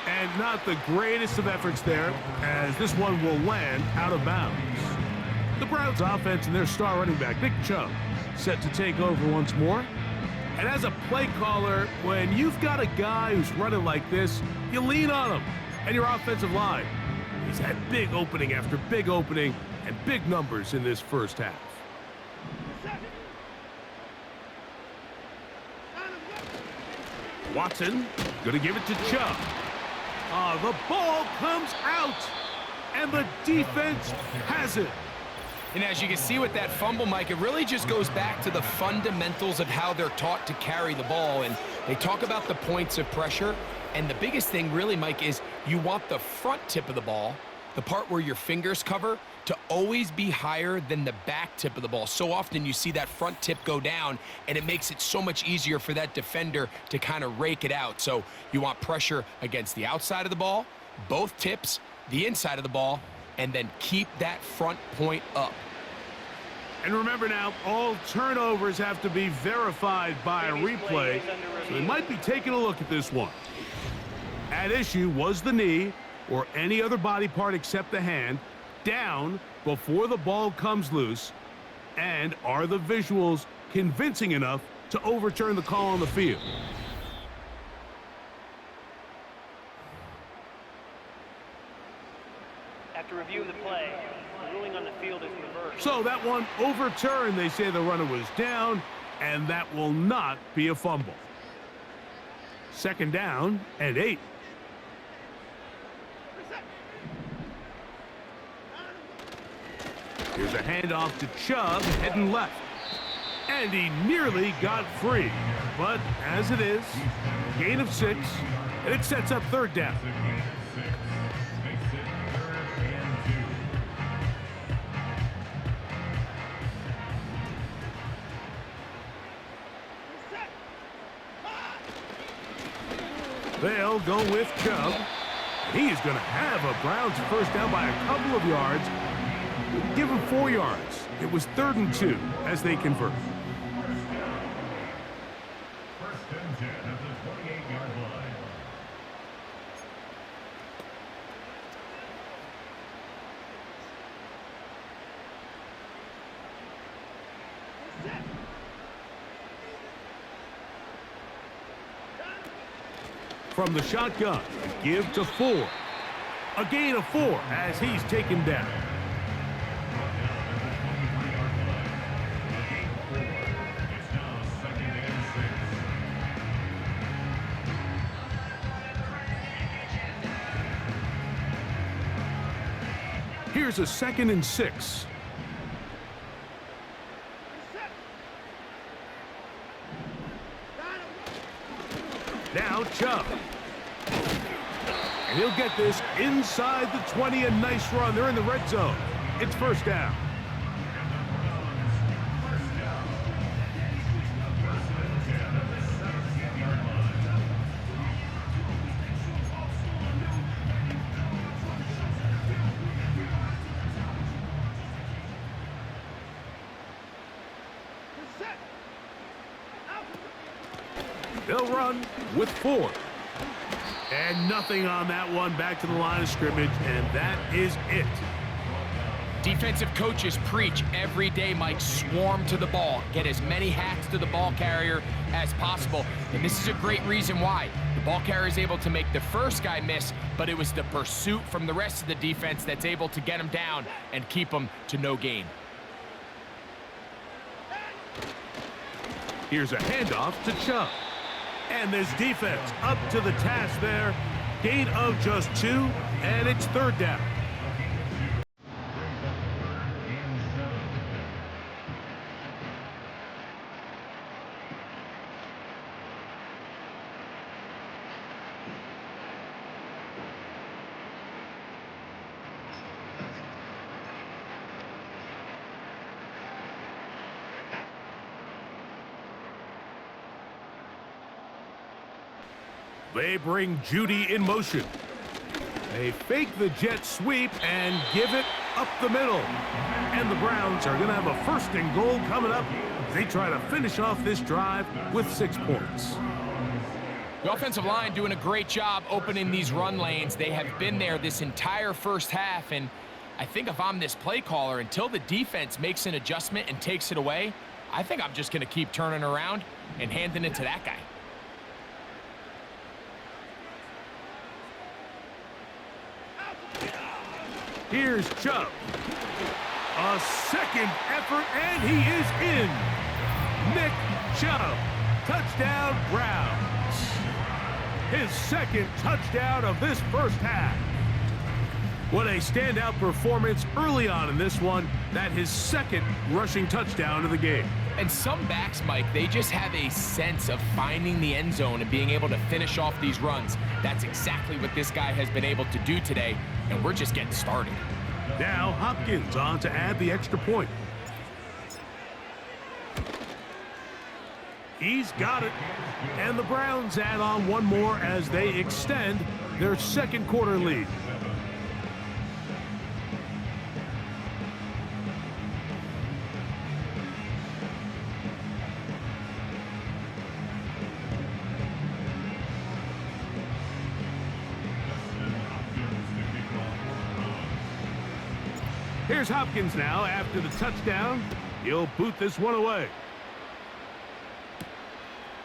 And not the greatest of efforts there, as this one will land out of bounds. The Browns offense and their star running back, Nick Chubb, set to take over once more. And as a play caller, when you've got a guy who's running like this, you lean on him. And your offensive line, he's had big opening after big opening and big numbers in this first half. Watson going to give it to Chubb. The ball comes out, and the defense has it. And as you can see with that fumble, Mike, it really just goes back to the fundamentals of how they're taught to carry the ball. And they talk about the points of pressure. And the biggest thing really, Mike, is you want the front tip of the ball, the part where your fingers cover, to always be higher than the back tip of the ball. So often you see that front tip go down, and it makes it so much easier for that defender to kind of rake it out. So you want pressure against the outside of the ball, both tips, the inside of the ball, and then keep that front point up. And remember now, all turnovers have to be verified by a replay, so they might be taking a look at this one. At issue was the knee, or any other body part except the hand, down before the ball comes loose, and are the visuals convincing enough to overturn the call on the field? After review of the play, the ruling on the field is reversed. So that one overturned. They say the runner was down, and that will not be a fumble. Second down and 8. Here's a handoff to Chubb, heading left. And he nearly got free. But as it is, gain of 6, and it sets up third down. They'll go with Chubb. He is going to have a Browns first down by a couple of yards. Give him 4 yards. It was 3rd and 2 as they convert. First and 10 at the 28-yard line. From the shotgun, give to 4. A gain of 4 as he's taken down. Here's a 2nd and 6. Now Chubb. And he'll get this inside the 20. A nice run. They're in the red zone. It's first down. They'll run with 4. And nothing on that one. Back to the line of scrimmage, and that is it. Defensive coaches preach every day, Mike, swarm to the ball. Get as many hacks to the ball carrier as possible. And this is a great reason why. The ball carrier is able to make the first guy miss, but it was the pursuit from the rest of the defense that's able to get him down and keep him to no gain. Here's a handoff to Chubb. And this defense up to the task there. Gain of just 2, and it's third down. They bring Judy in motion. They fake the jet sweep and give it up the middle. And the Browns are going to have a 1st and goal coming up as they try to finish off this drive with 6 points. The offensive line doing a great job opening these run lanes. They have been there this entire first half, and I think if I'm this play caller, until the defense makes an adjustment and takes it away, I think I'm just going to keep turning around and handing it to that guy. Here's Chubb. A second effort, and he is in. Nick Chubb. Touchdown, Browns. His 2nd touchdown of this first half. What a standout performance early on in this one. That his 2nd rushing touchdown of the game. And some backs, Mike, they just have a sense of finding the end zone and being able to finish off these runs. That's exactly what this guy has been able to do today, and we're just getting started. Now Hopkins on to add the extra point. He's got it. And the Browns add on one more as they extend their 2nd quarter lead. Here's Hopkins now after the touchdown. He'll boot this one away.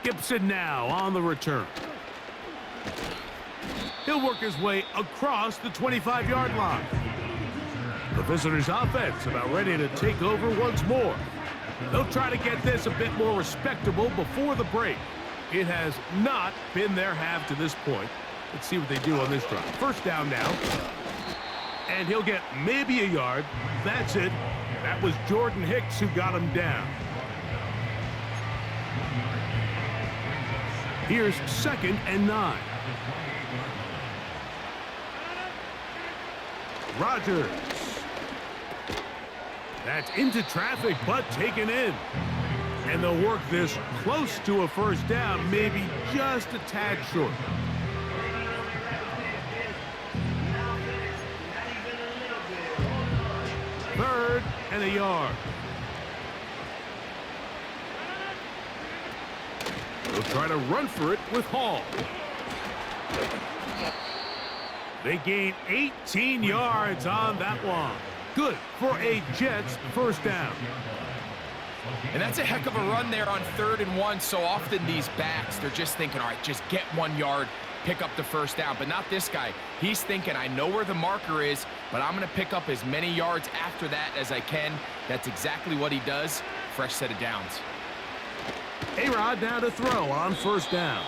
Gibson now on the return. He'll work his way across the 25-yard line. The visitors' offense about ready to take over once more. They'll try to get this a bit more respectable before the break. It has not been their half to this point. Let's see what they do on this drive. First down now. And he'll get maybe a yard. That's it. That was Jordan Hicks who got him down. Here's 2nd and 9. Rodgers. That's into traffic, but taken in. And they'll work this close to a first down, maybe just a tad short. Third and a yard. They'll try to run for it with Hall. They gain 18 yards on that one. Good for a Jets first down. And that's a heck of a run there on 3rd and 1. So often these backs, they're just thinking, all right, just get 1 yard, pick up the first down. But not this guy. He's thinking, I know where the marker is, but I'm going to pick up as many yards after that as I can. That's exactly what he does. Fresh set of downs. A-Rod now to throw on first down.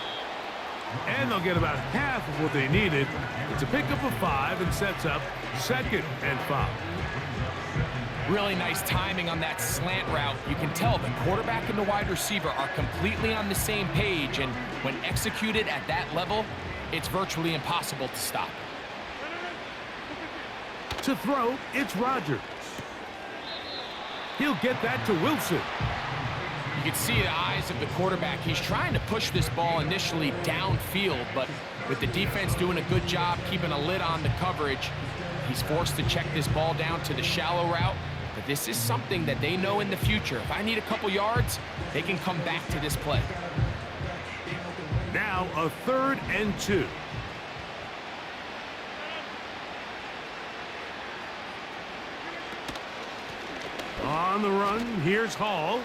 And they'll get about half of what they needed. It's a pickup of 5 and sets up 2nd and 5. Really nice timing on that slant route. You can tell the quarterback and the wide receiver are completely on the same page, and when executed at that level, it's virtually impossible to stop. To throw, it's Rodgers. He'll get that to Wilson. You can see the eyes of the quarterback. He's trying to push this ball initially downfield, but with the defense doing a good job keeping a lid on the coverage, he's forced to check this ball down to the shallow route. But this is something that they know in the future. If I need a couple yards, they can come back to this play. Now a 3rd and 2. On the run, here's Hall.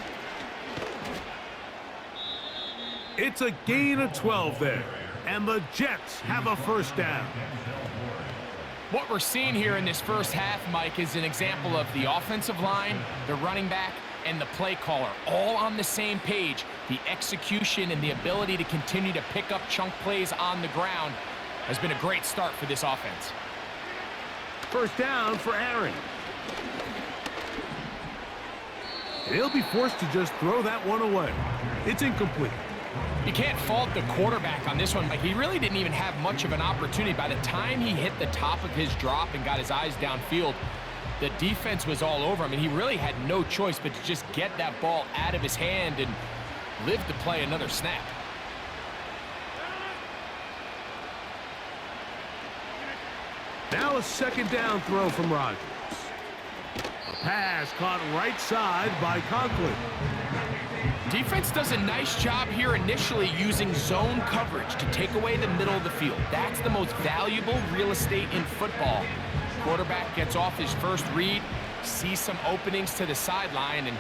It's a gain of 12 there, and the Jets have a first down. What we're seeing here in this first half, Mike, is an example of the offensive line, the running back, and the play caller all on the same page. The execution and the ability to continue to pick up chunk plays on the ground has been a great start for this offense. First down for Aaron. He'll be forced to just throw that one away. It's incomplete. You can't fault the quarterback on this one. He really didn't even have much of an opportunity. By the time he hit the top of his drop and got his eyes downfield, the defense was all over him, and he really had no choice but to just get that ball out of his hand and live to play another snap. Now a 2nd down throw from Rodgers. A pass caught right side by Conklin. Defense does a nice job here initially using zone coverage to take away the middle of the field. That's the most valuable real estate in football. Quarterback gets off his first read, sees some openings to the sideline, and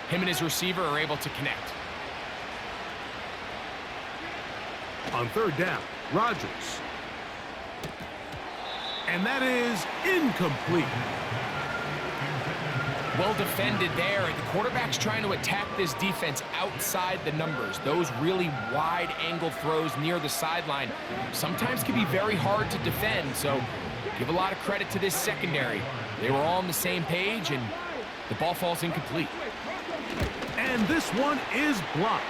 him and his receiver are able to connect. On 3rd down, Rodgers. And that is incomplete. Well defended there. The quarterback's trying to attack this defense outside the numbers. Those really wide angle throws near the sideline sometimes can be very hard to defend. So give a lot of credit to this secondary. They were all on the same page, and the ball falls incomplete. And this one is blocked.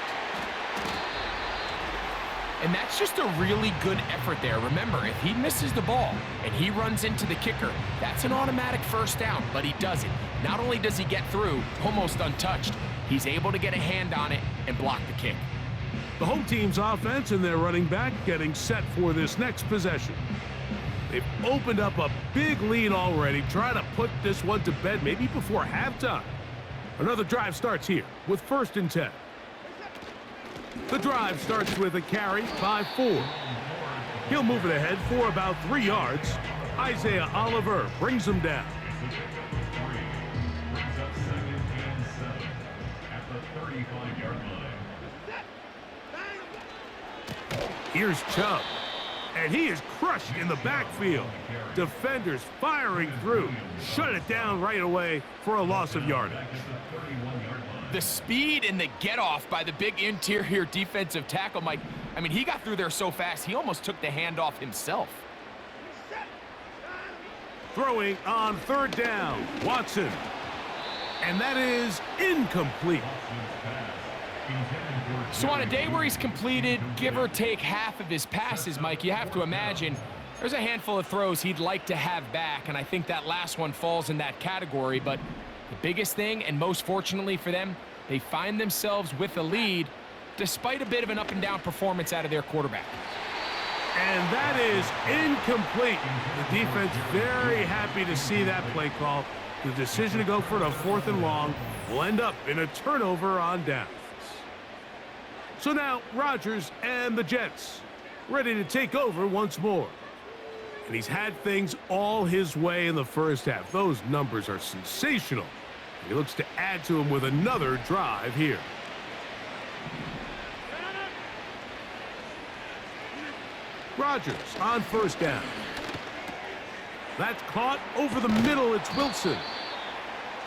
And that's just a really good effort there. Remember, if he misses the ball and he runs into the kicker, that's an automatic first down, but he doesn't. Not only does he get through almost untouched, he's able to get a hand on it and block the kick. The home team's offense and their running back getting set for this next possession. They've opened up a big lead already, trying to put this one to bed maybe before halftime. Another drive starts here with 1st and 10. The drive starts with a carry by 4. He'll move it ahead for about 3 yards. Isaiah Oliver brings him down. 35-yard line. Here's Chubb. And he is crushed in the backfield. Defenders firing through. Shut it down right away for a loss of yardage. The speed and the get-off by the big interior defensive tackle, Mike. I mean, he got through there so fast, he almost took the handoff himself. Throwing on third down, Watson. And that is incomplete. So on a day where he's completed, give or take half of his passes, Mike, you have to imagine there's a handful of throws he'd like to have back, and I think that last one falls in that category. But the biggest thing, and most fortunately for them, they find themselves with a lead despite a bit of an up-and-down performance out of their quarterback. And that is incomplete. The defense very happy to see that play call. The decision to go for it on 4th and long will end up in a turnover on downs. So now Rodgers and the Jets ready to take over once more. And he's had things all his way in the first half. Those numbers are sensational. He looks to add to them with another drive here. Rodgers on first down. That's caught over the middle. It's Wilson.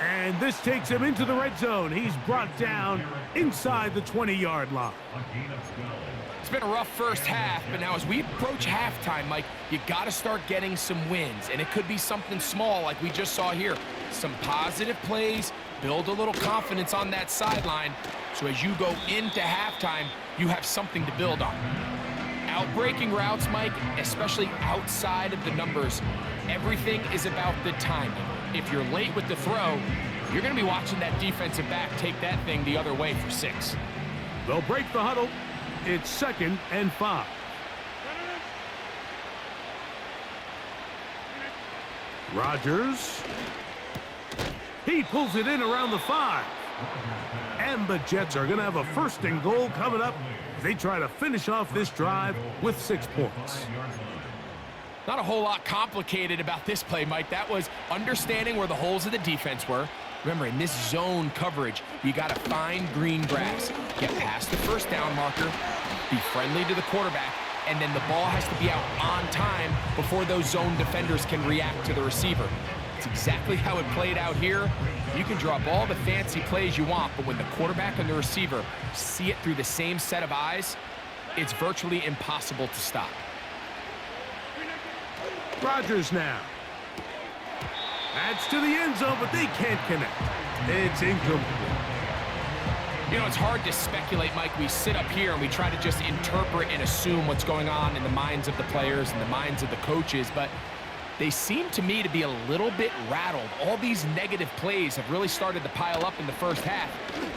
And this takes him into the red zone. He's brought down inside the 20-yard line. It's been a rough first half, but now as we approach halftime, Mike, you got to start getting some wins. And it could be something small like we just saw here. Some positive plays, build a little confidence on that sideline. So as you go into halftime, you have something to build on. Outbreaking routes, Mike, especially outside of the numbers, everything is about the timing. If you're late with the throw, you're going to be watching that defensive back take that thing the other way for 6. They'll break the huddle. It's 2nd and 5. Rodgers. He pulls it in around the 5. And the Jets are going to have a 1st and goal coming up. They try to finish off this drive with 6 points. Not a whole lot complicated about this play, Mike. That was understanding where the holes of the defense were. Remember, in this zone coverage, you got to find green grass. Get past the first down marker, be friendly to the quarterback, and then the ball has to be out on time before those zone defenders can react to the receiver. It's exactly how it played out here. You can draw up all the fancy plays you want, but when the quarterback and the receiver see it through the same set of eyes, it's virtually impossible to stop. Rodgers now. That's to the end zone, but they can't connect. It's incomplete. You know, it's hard to speculate, Mike. We sit up here and we try to just interpret and assume what's going on in the minds of the players and the minds of the coaches, but they seem to me to be a little bit rattled. All these negative plays have really started to pile up in the first half.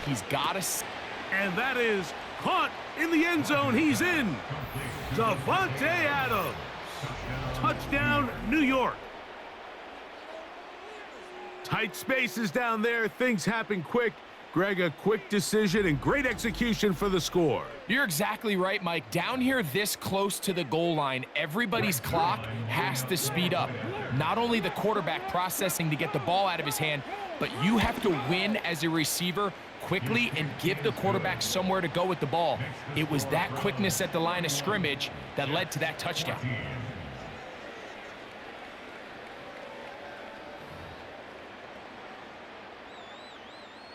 He's got to... And that is caught in the end zone. He's in. Davante Adams. Touchdown, New York. Tight spaces down there. Things happen quick. Greg, a quick decision and great execution for the score. You're exactly right, Mike. Down here this close to the goal line, everybody's clock has to speed up. Not only the quarterback processing to get the ball out of his hand, but you have to win as a receiver quickly and give the quarterback somewhere to go with the ball. It was that quickness at the line of scrimmage that led to that touchdown.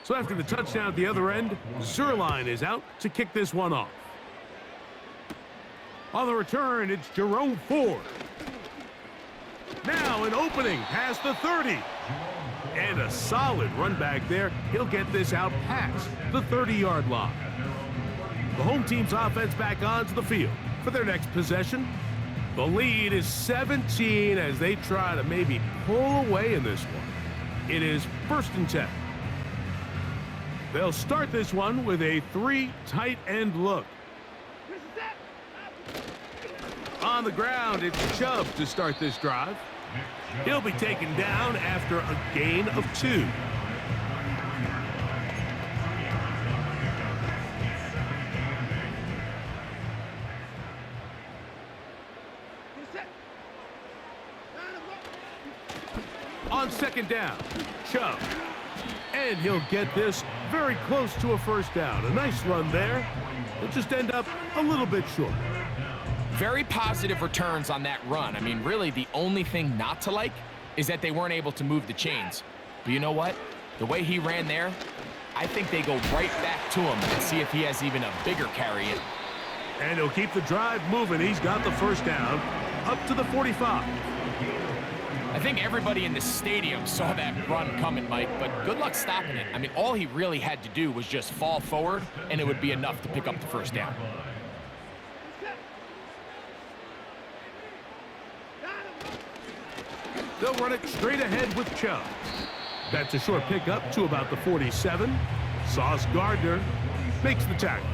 So after the touchdown at the other end, Zerline is out to kick this one off. On the return, it's Jerome Ford. Now an opening past the 30. And a solid run back there. He'll get this out past the 30-yard line. The home team's offense back onto the field for their next possession. The lead is 17 as they try to maybe pull away in this one. It is 1st and 10. They'll start this one with a 3 tight end look. On the ground, it's Chubb to start this drive. He'll be taken down after a gain of 2. On 2nd down, Chubb. And he'll get this Very close to a first down. A nice run there. They'll just end up a little bit short. Very positive returns on that run. I mean, really, the only thing not to like is that they weren't able to move the chains. But you know what? The way he ran there, I think they go right back to him and see if he has even a bigger carry in. And he'll keep the drive moving. He's got the first down up to the 45. I think everybody in the stadium saw that run coming, Mike, but good luck stopping it. I mean, all he really had to do was just fall forward, and it would be enough to pick up the first down. They'll run it straight ahead with Chubb. That's a short pickup to about the 47. Sauce Gardner makes the tackle.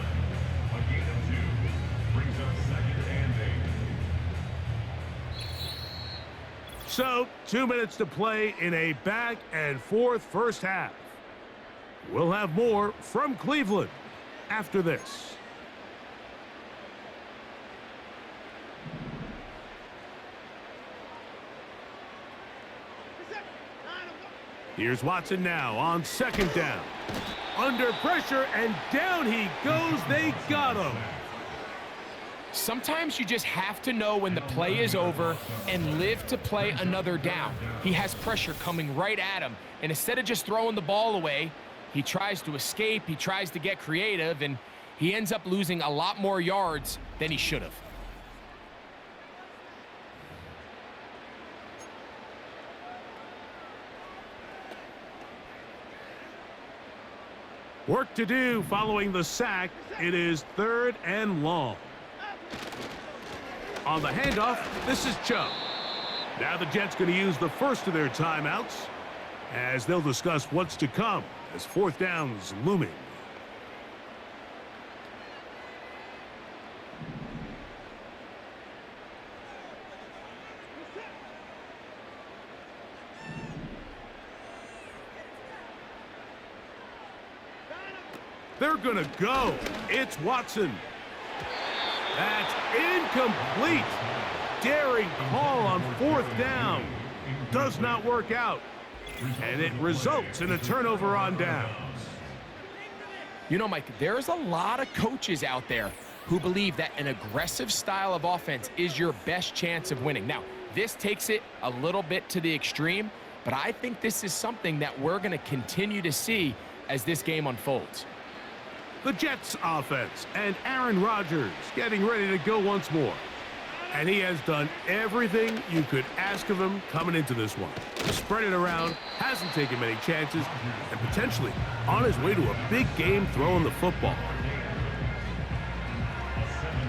So, 2 minutes to play in a back-and-forth first half. We'll have more from Cleveland after this. Here's Watson now on second down. Under pressure, and down he goes. They got him. Sometimes you just have to know when the play is over and live to play another down. He has pressure coming right at him, and instead of just throwing the ball away, he tries to escape, he tries to get creative, and he ends up losing a lot more yards than he should have. Work to do following the sack. It is 3rd and long. On the handoff, this is Chubb. Now the Jets going to use the first of their timeouts as they'll discuss what's to come as 4th down's looming. They're going to go. It's Watson. That's incomplete. Daring call on 4th down. Does not work out. And it results in a turnover on downs. You know, Mike, there's a lot of coaches out there who believe that an aggressive style of offense is your best chance of winning. Now, this takes it a little bit to the extreme, but I think this is something that we're going to continue to see as this game unfolds. The Jets offense and Aaron Rodgers getting ready to go once more. And he has done everything you could ask of him coming into this one. Spread it around, hasn't taken many chances, and potentially on his way to a big game throwing the football.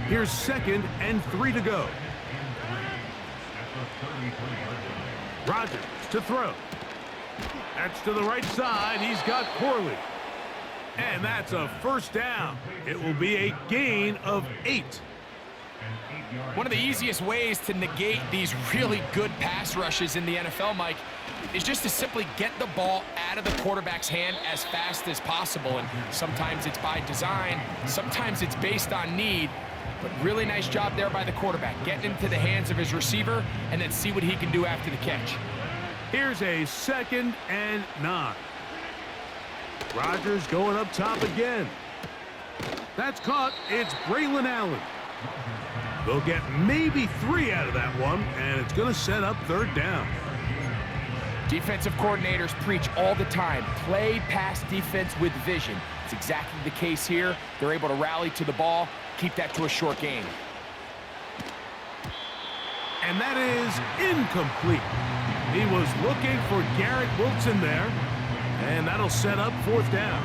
Here's 2nd and 3 to go. Rodgers to throw. That's to the right side. He's got Corley. And that's a first down. It will be a gain of 8. One of the easiest ways to negate these really good pass rushes in the NFL, Mike, is just to simply get the ball out of the quarterback's hand as fast as possible. And sometimes it's by design, sometimes it's based on need. But really nice job there by the quarterback, getting into the hands of his receiver and then see what he can do after the catch. Here's a 2nd and 9. Rodgers going up top again. That's caught. It's Braylon Allen. They'll get maybe 3 out of that one, and it's going to set up 3rd down. Defensive coordinators preach all the time, play pass defense with vision. It's exactly the case here. They're able to rally to the ball, keep that to a short gain. And that is incomplete. He was looking for Garrett Wilson there. And that'll set up 4th down.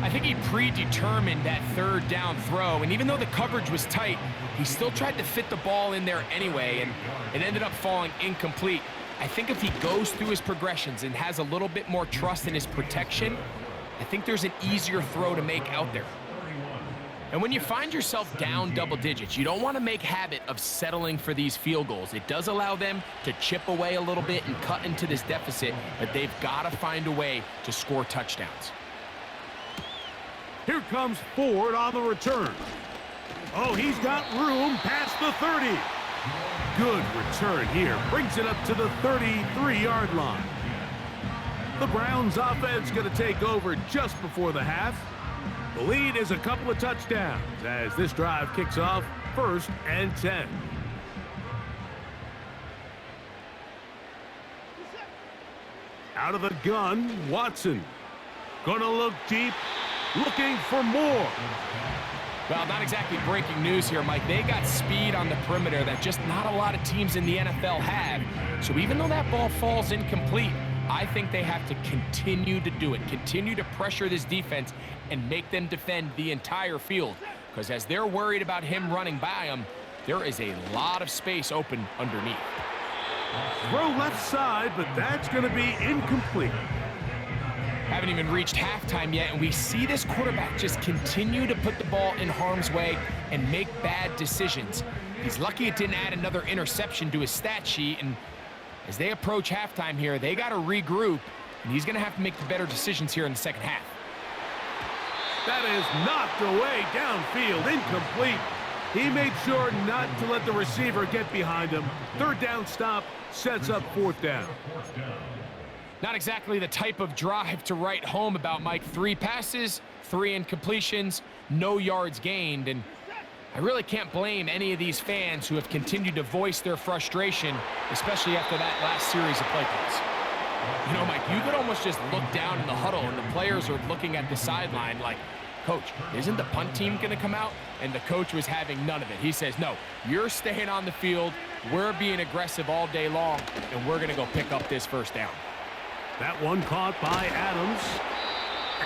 I think he predetermined that 3rd down throw, and even though the coverage was tight, he still tried to fit the ball in there anyway, and it ended up falling incomplete. I think if he goes through his progressions and has a little bit more trust in his protection, I think there's an easier throw to make out there. And when you find yourself down double digits, you don't want to make habit of settling for these field goals. It does allow them to chip away a little bit and cut into this deficit, but they've got to find a way to score touchdowns. Here comes Ford on the return. Oh, he's got room past the 30. Good return here. Brings it up to the 33-yard line. The Browns offense going to take over just before the half. The lead is a couple of touchdowns as this drive kicks off 1st and 10. Out of the gun, Watson. Gonna look deep, looking for more. Well, not exactly breaking news here, Mike. They got speed on the perimeter that just not a lot of teams in the NFL have. So even though that ball falls incomplete, I think they have to continue to do it, continue to pressure this defense and make them defend the entire field. Because as they're worried about him running by them, there is a lot of space open underneath. Throw left side, but that's going to be incomplete. Haven't even reached halftime yet, and we see this quarterback just continue to put the ball in harm's way and make bad decisions. He's lucky it didn't add another interception to his stat sheet, and as they approach halftime here, they got to regroup, and he's going to have to make the better decisions here in the second half. That is knocked away downfield, incomplete. He made sure not to let the receiver get behind him. Third down stop sets up 4th down. Not exactly the type of drive to write home about, Mike. 3 passes, 3 incompletions, no yards gained. And I really can't blame any of these fans who have continued to voice their frustration, especially after that last series of play calls. You know, Mike, you could almost just look down in the huddle and the players are looking at the sideline like, Coach, isn't the punt team going to come out? And the coach was having none of it. He says, no, you're staying on the field. We're being aggressive all day long, and we're going to go pick up this 1st down. That one caught by Adams.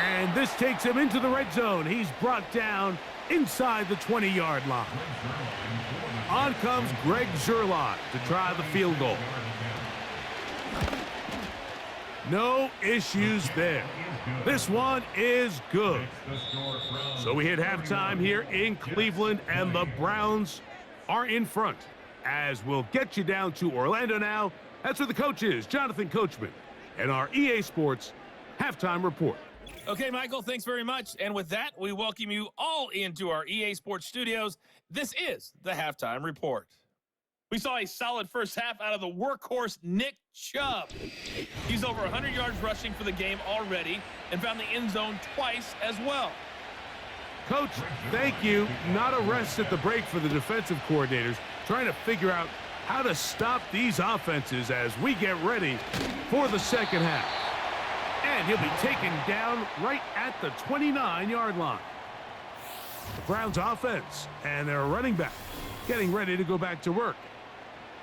And this takes him into the red zone. He's brought down inside the 20-yard line. On comes Greg Zerline to try the field goal. No issues there. This one is good. So we hit halftime here in Cleveland, and the Browns are in front. As we'll get you down to Orlando now. That's where the coach is, Jonathan Coachman, and our EA Sports Halftime Report. Okay, Michael, thanks very much. And with that, we welcome you all into our EA Sports studios. This is the Halftime Report. We saw a solid first half out of the workhorse Nick Chubb. He's over 100 yards rushing for the game already and found the end zone twice as well. Coach, thank you. Not a rest at the break for the defensive coordinators, trying to figure out how to stop these offenses as we get ready for the second half. And he'll be taken down right at the 29-yard line. The Browns offense and their running back getting ready to go back to work.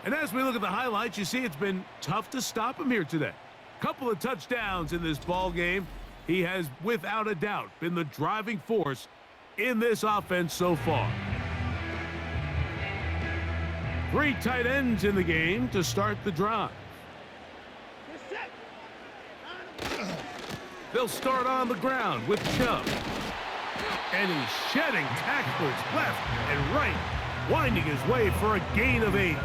And as we look at the highlights, you see it's been tough to stop him here today. Couple of touchdowns in this ball game. He has, without a doubt, been the driving force in this offense so far. 3 tight ends in the game to start the drive. They'll start on the ground with Chubb. And he's shedding tacklers left and right, winding his way for a gain of 8.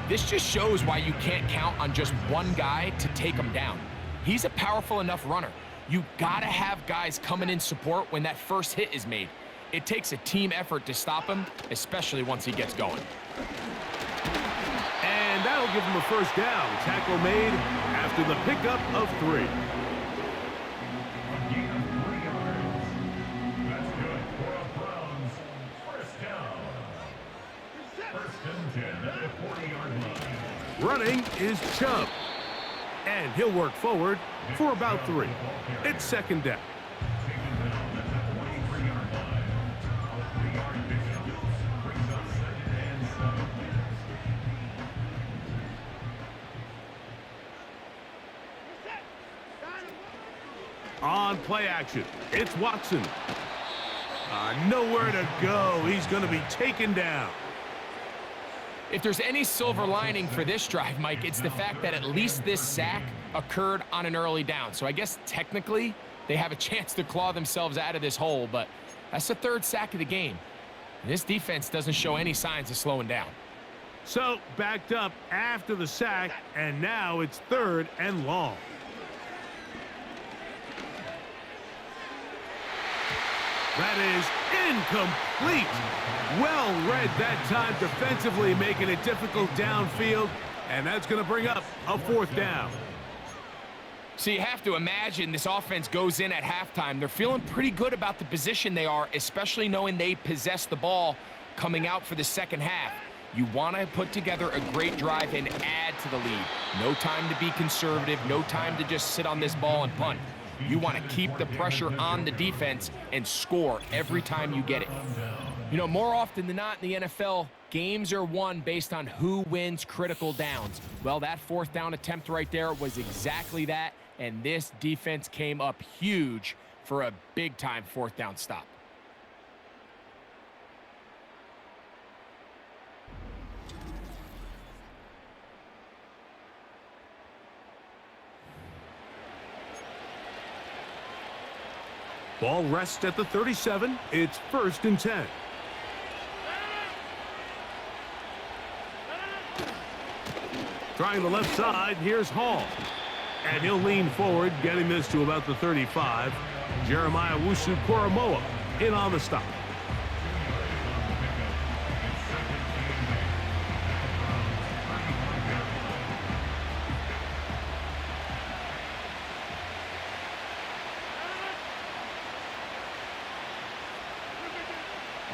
This just shows why you can't count on just one guy to take him down. He's a powerful enough runner. You gotta have guys coming in support when that first hit is made. It takes a team effort to stop him, especially once he gets going. And that'll give him a first down. Tackle made after the pickup of 3. That's good for the Browns. First down. 1st and 10 at the 40-yard line. Running is Chubb. And he'll work forward for about 3. It's 2nd down. On play action, it's Watson. Nowhere to go. He's going to be taken down. If there's any silver lining for this drive, Mike, it's the fact that at least this sack occurred on an early down. So I guess technically they have a chance to claw themselves out of this hole, but that's the 3rd sack of the game. And this defense doesn't show any signs of slowing down. So backed up after the sack, and now it's 3rd and long. That is incomplete. Well read that time defensively, making it difficult downfield, and that's going to bring up a 4th down. So you have to imagine this offense goes in at halftime. They're feeling pretty good about the position they are, especially knowing they possess the ball coming out for the second half. You want to put together a great drive and add to the lead. No time to be conservative, no time to just sit on this ball and punt. You want to keep the pressure on the defense and score every time you get it. You know, more often than not in the NFL, games are won based on who wins critical downs. Well, that fourth down attempt right there was exactly that, and this defense came up huge for a big-time fourth down stop. Ball rests at the 37. It's 1st and 10. Trying the left side, here's Hall. And he'll lean forward, getting this to about the 35. Jeremiah Wusu-Koromoa in on the stop.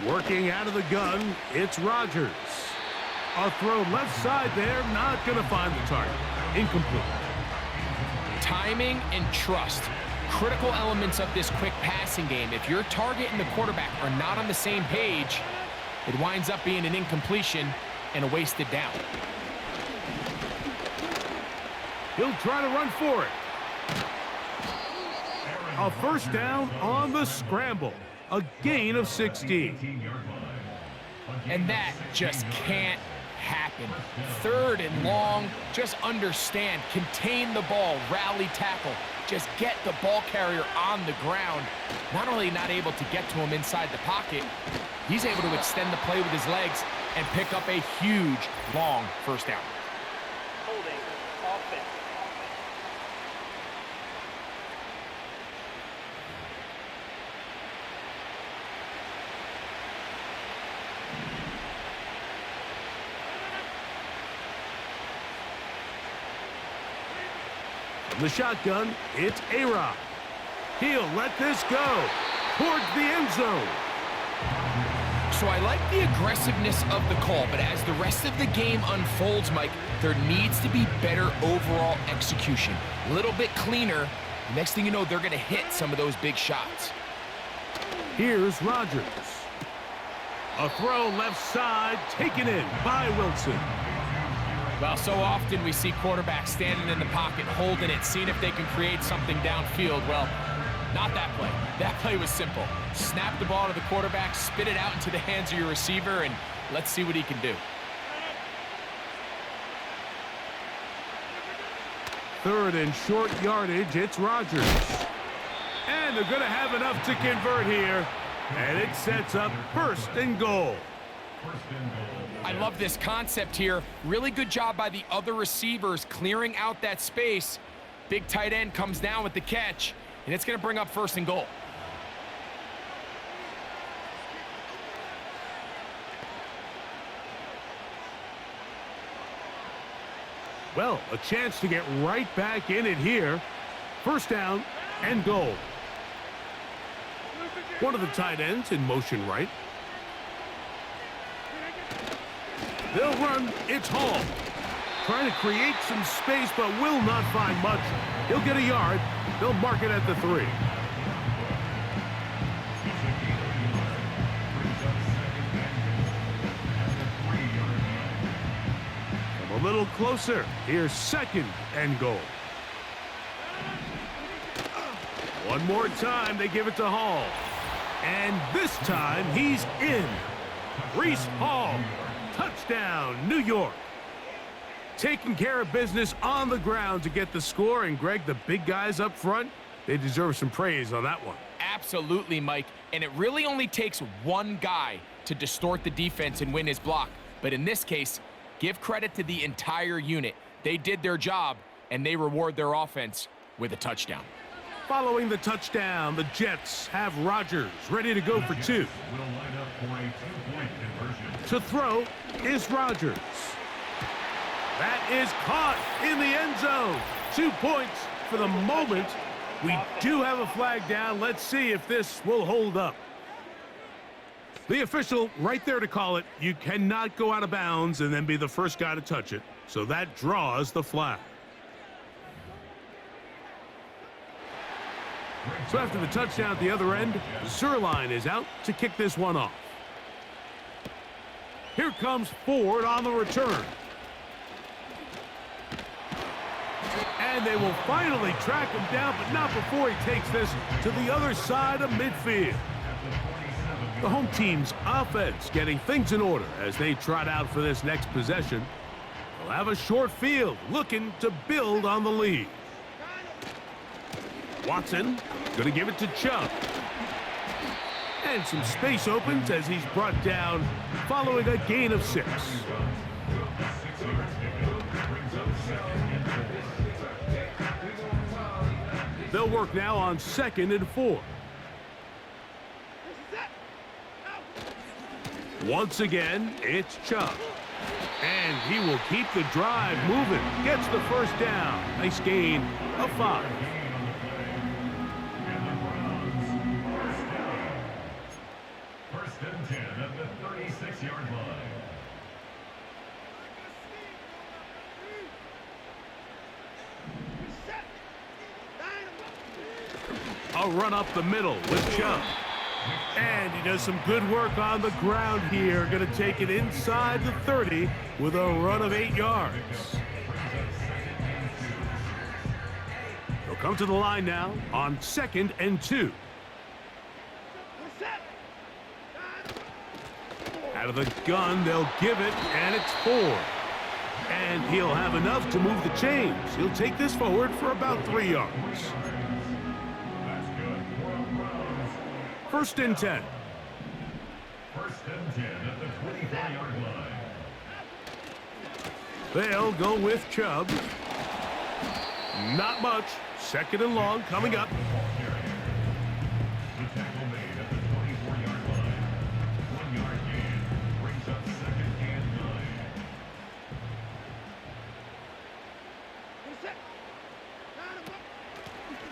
Working out of the gun, it's Rodgers. A throw left side there, not going to find the target. Incomplete. Timing and trust, critical elements of this quick passing game. If your target and the quarterback are not on the same page, it winds up being an incompletion and a wasted down. He'll try to run for it. A first down on the scramble. A gain of 16. And that just can't happen. 3rd and long, just understand, contain the ball, rally tackle, just get the ball carrier on the ground. Not only not able to get to him inside the pocket, he's able to extend the play with his legs and pick up a huge, long first down. Holding offense. The shotgun, it's A-Rod. He'll let this go towards the end zone. So I like the aggressiveness of the call, but as the rest of the game unfolds, Mike, there needs to be better overall execution. A little bit cleaner. Next thing you know, they're going to hit some of those big shots. Here's Rodgers. A throw left side, taken in by Wilson. Well, so often we see quarterbacks standing in the pocket, holding it, seeing if they can create something downfield. Well, not that play. That play was simple. Snap the ball to the quarterback, spit it out into the hands of your receiver, and let's see what he can do. 3rd and short yardage, it's Rodgers. And they're going to have enough to convert here. And it sets up 1st and goal. I love this concept here. Really good job by the other receivers clearing out that space. Big tight end comes down with the catch, and it's going to bring up 1st and goal. Well, a chance to get right back in it here. 1st down and goal. One of the tight ends in motion right. They'll run, it's Hall. Trying to create some space, but will not find much. He'll get a yard. They'll mark it at the 3. Come a little closer. Here's 2nd and goal. One more time, they give it to Hall. And this time, he's in. Breece Hall. Touchdown, New York. Taking care of business on the ground to get the score. And, Greg, the big guys up front, they deserve some praise on that one. Absolutely, Mike. And it really only takes one guy to distort the defense and win his block. But in this case, give credit to the entire unit. They did their job, and they reward their offense with a touchdown. Following the touchdown, the Jets have Rodgers ready to go for 2. To throw is Rodgers. That is caught in the end zone. 2 points for the moment, we do have a flag down. Let's see if this will hold up. The official right there to call it. You cannot go out of bounds and then be the first guy to touch it. So that draws the flag. So after the touchdown at the other end, Zerline is out to kick this one off. Here comes Ford on the return. And they will finally track him down, but not before he takes this to the other side of midfield. The home team's offense getting things in order as they trot out for this next possession. They'll have a short field looking to build on the lead. Watson going to give it to Chubb. And some space opens as he's brought down following a gain of 6. They'll work now on 2nd and 4. Once again, it's Chubb. And he will keep the drive moving. Gets the first down. Nice gain of 5. First and 10 at the 36-yard line. A run up the middle with Chubb. And he does some good work on the ground here. Going to take it inside the 30 with a run of 8 yards. They'll come to the line now on 2nd and 2. Out of the gun, they'll give it, and it's Ford. And he'll have enough to move the chains. He'll take this forward for about 3 yards. First and 10. First and 10 at the 25-yard line. They'll go with Chubb. Not much. 2nd and long coming up. The tackle made at the 24-yard line. 1-yard gain brings up 2nd and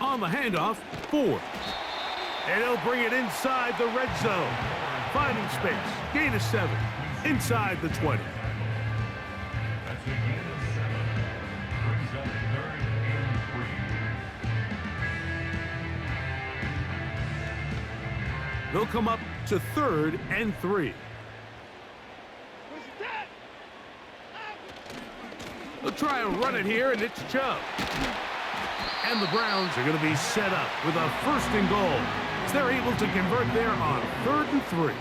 9. On the handoff, Ford. And he'll bring it inside the red zone. Finding space. Gain of 7. Inside the 20. That's a gain of 7. Brings up 3rd and 3. They'll come up to 3rd and 3. They'll try and run it here, and it's Chubb. And the Browns are going to be set up with a 1st and goal. As they're able to convert there on 3rd and 3.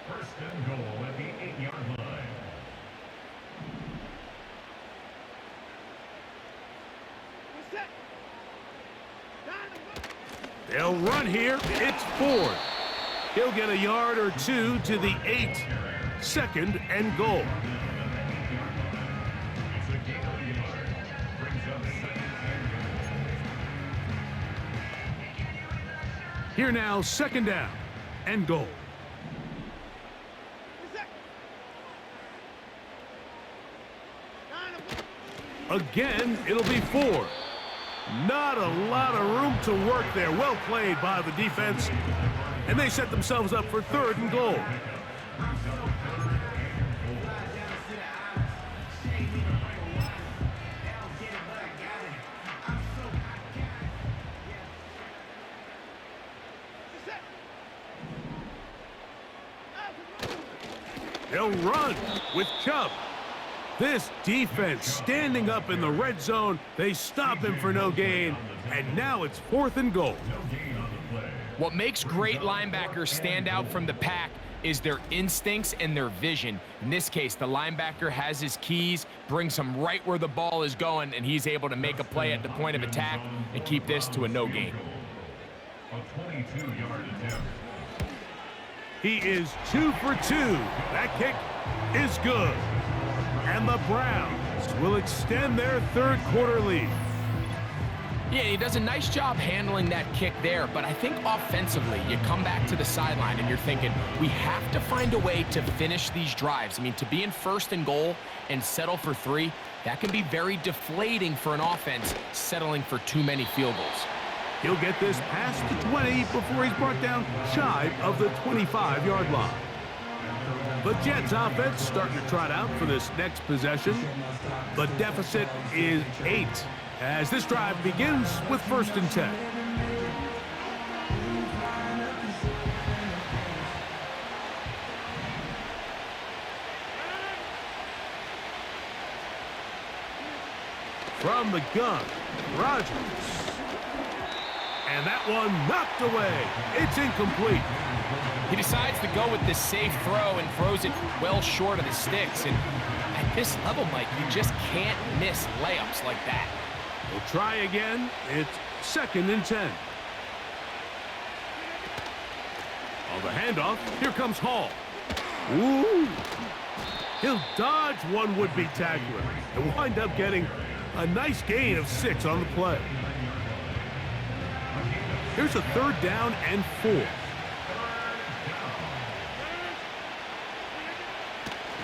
First and goal at the 8-yard line. They'll run here. It's Ford. He'll get a yard or 2 to the 8. 2nd and goal. Here now, 2nd down and goal. Again, it'll be Ford. Not a lot of room to work there. Well played by the defense. And they set themselves up for 3rd and goal. They'll run with Chubb. This defense standing up in the red zone. They stop him for no gain. And now it's 4th and goal. What makes great linebackers stand out from the pack is their instincts and their vision. In this case, the linebacker has his keys, brings him right where the ball is going, and he's able to make a play at the point of attack and keep this to a no gain. A 22-yard attempt. He is 2 for 2. That kick is good. And the Browns will extend their 3rd quarter lead. Yeah, he does a nice job handling that kick there, but I think offensively, you come back to the sideline and you're thinking, we have to find a way to finish these drives. I mean, to be in 1st and goal and settle for 3, that can be very deflating for an offense settling for too many field goals. He'll get this past the 20 before he's brought down shy of the 25-yard line. The Jets offense starting to trot out for this next possession. The deficit is 8 as this drive begins with 1st and 10. From the gun, Rodgers. And that one knocked away. It's incomplete. He decides to go with this safe throw and throws it well short of the sticks. And at this level, Mike, you just can't miss layups like that. We'll try again. It's 2nd and 10. On the handoff, here comes Hall. Ooh. He'll dodge one would-be tackler and wind up getting a nice gain of 6 on the play. Here's a 3rd down and 4.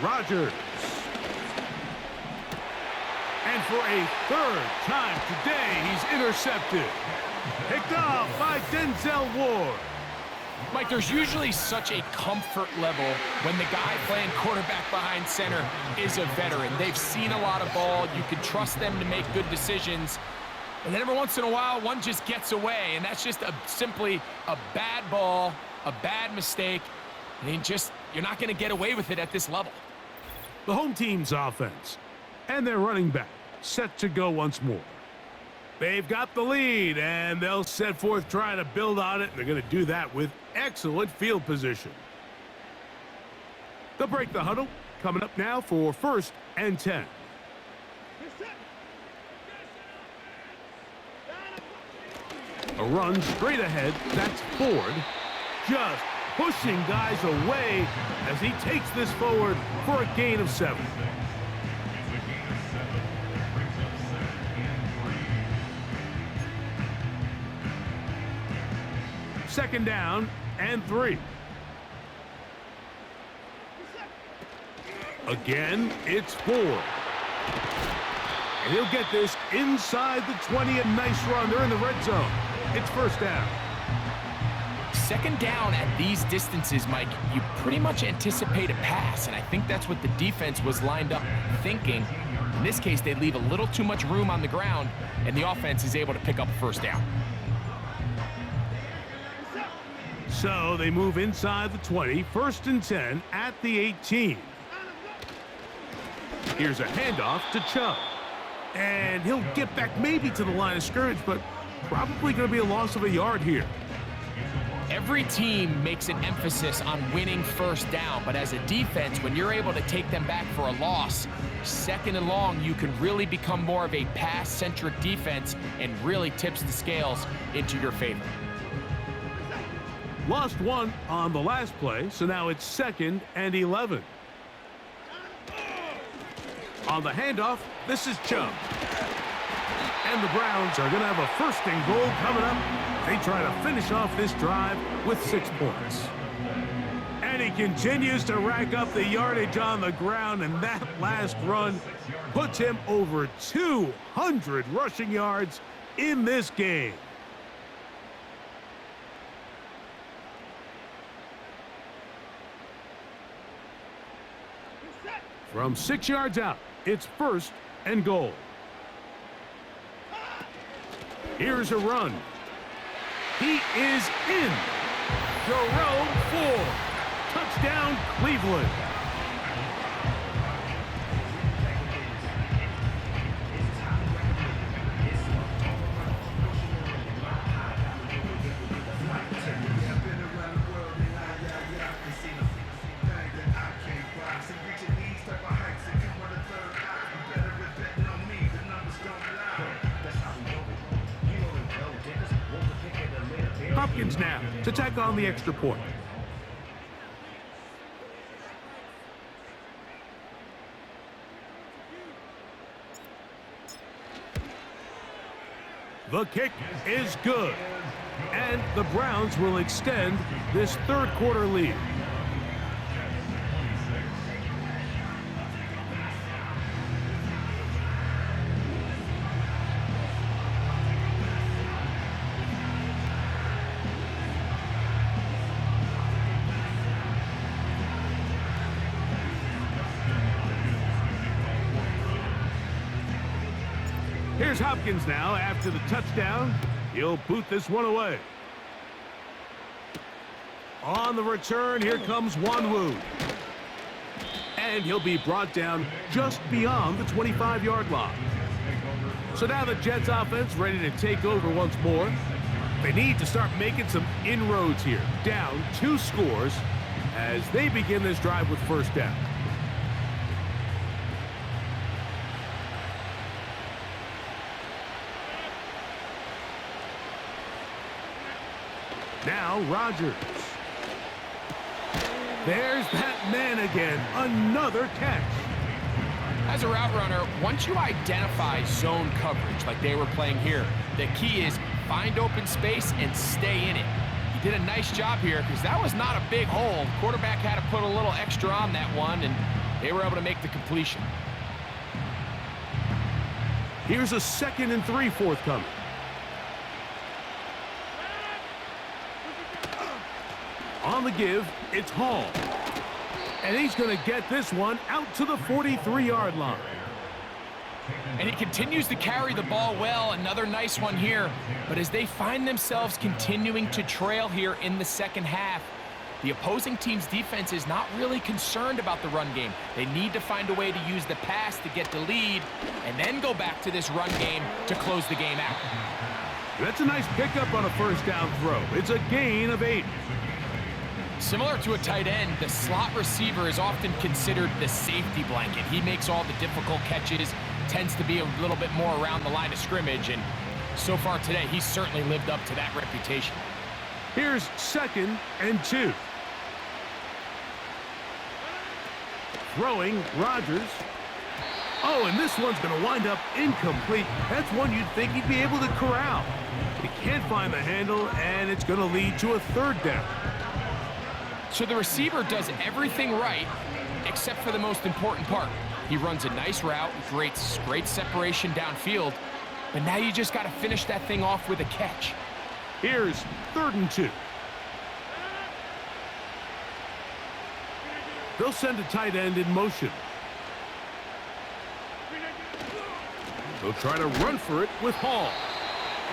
Rodgers. And for a 3rd time today, he's intercepted. Picked off by Denzel Ward. Mike, there's usually such a comfort level when the guy playing quarterback behind center is a veteran. They've seen a lot of ball. You can trust them to make good decisions. And then every once in a while, one just gets away, and that's just simply a bad ball, a bad mistake. I mean, you're not going to get away with it at this level. The home team's offense and their running back set to go once more. They've got the lead, and they'll set forth trying to build on it. They're going to do that with excellent field position. They'll break the huddle. Coming up now for 1st and 10. A run straight ahead. That's Ford. Just pushing guys away as he takes this forward for a gain of 7. Second down and 3. Again, it's Ford. And he'll get this inside the 20. A nice run. They're in the red zone. It's 1st down. 2nd down at these distances, Mike, you pretty much anticipate a pass, and I think that's what the defense was lined up thinking. In this case, they leave a little too much room on the ground, and the offense is able to pick up a 1st down. So they move inside the 20, 1st and 10 at the 18. Here's a handoff to Chubb. And he'll get back maybe to the line of scrimmage, but probably going to be a loss of a yard here. Every team makes an emphasis on winning 1st down, but as a defense, when you're able to take them back for a loss, 2nd and long, you can really become more of a pass-centric defense and really tips the scales into your favor. Lost one on the last play, so now it's 2nd and 11. On the handoff, this is Chubb. And the Browns are going to have a 1st and goal coming up. They try to finish off this drive with 6 points. And he continues to rack up the yardage on the ground, and that last run puts him over 200 rushing yards in this game. From 6 yards out, it's 1st and goal. Here's a run. He is in. Jerome Ford. Touchdown, Cleveland. Hopkins now to tack on the extra point. The kick is good. And the Browns will extend this third quarter lead. Here's Hopkins now after the touchdown. He'll boot this one away. On the return, here comes Wanwu. And he'll be brought down just beyond the 25-yard line. So now the Jets offense ready to take over once more. They need to start making some inroads here. Down 2 scores as they begin this drive with first down. Now Rodgers. There's that man again. Another catch. As a route runner, once you identify zone coverage like they were playing here, the key is find open space and stay in it. He did a nice job here because that was not a big hole. The quarterback had to put a little extra on that one, and they were able to make the completion. Here's a 2nd and 3 forthcoming. On the give, it's Hall. And he's going to get this one out to the 43-yard line. And he continues to carry the ball well. Another nice one here. But as they find themselves continuing to trail here in the second half, the opposing team's defense is not really concerned about the run game. They need to find a way to use the pass to get the lead and then go back to this run game to close the game out. That's a nice pickup on a first down throw. It's a gain of 8. Similar to a tight end, the slot receiver is often considered the safety blanket. He makes all the difficult catches, tends to be a little bit more around the line of scrimmage, and so far today, he's certainly lived up to that reputation. Here's 2nd and 2. Throwing Rodgers. Oh, and this one's going to wind up incomplete. That's one you'd think he'd be able to corral. He can't find the handle, and it's going to lead to a third down. So the receiver does everything right except for the most important part. He runs a nice route, great separation downfield, but now you just got to finish that thing off with a catch. Here's 3rd and 2. They'll send a tight end in motion. They'll try to run for it with Hall.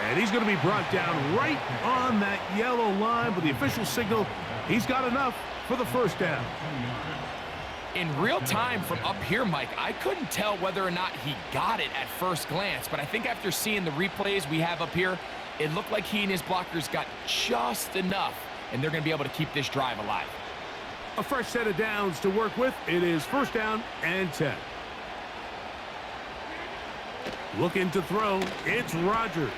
And he's going to be brought down right on that yellow line, but the official signal, he's got enough for the first down. In real time from up here, Mike, I couldn't tell whether or not he got it at first glance, but I think after seeing the replays we have up here, it looked like he and his blockers got just enough, and they're going to be able to keep this drive alive. A fresh set of downs to work with. It is first down and 10. Looking to throw, it's Rodgers.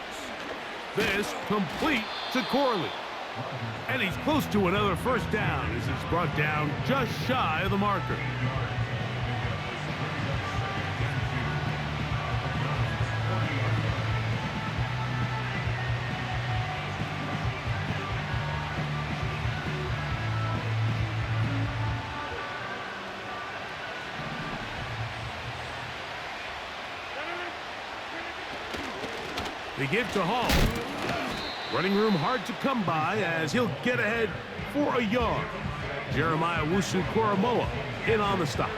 This complete to Corley. And he's close to another first down as it's brought down just shy of the marker. They give to Hall. Running room hard to come by as he'll get ahead for a yard. Jeremiah Wusu-Koramoah in on the stop.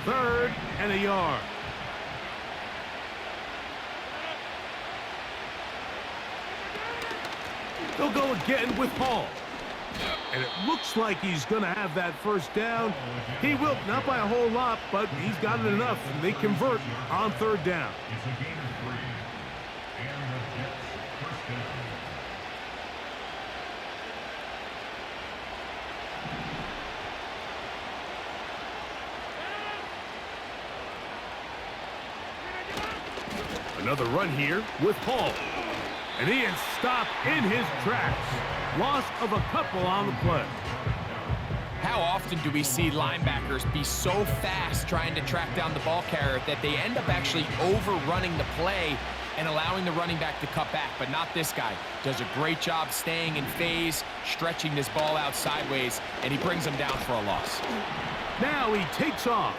Third and a yard. They'll go again with Hall. And it looks like he's going to have that first down. He will, not by a whole lot, but he's got it enough. And they convert on third down. It's a gain of 3. And the Jets first down. Another run here with Hall. And he is stopped in his tracks. Loss of a couple on the play. How often do we see linebackers be so fast trying to track down the ball carrier that they end up actually overrunning the play and allowing the running back to cut back? But not this guy. Does a great job staying in phase, stretching this ball out sideways, and he brings him down for a loss. Now he takes off.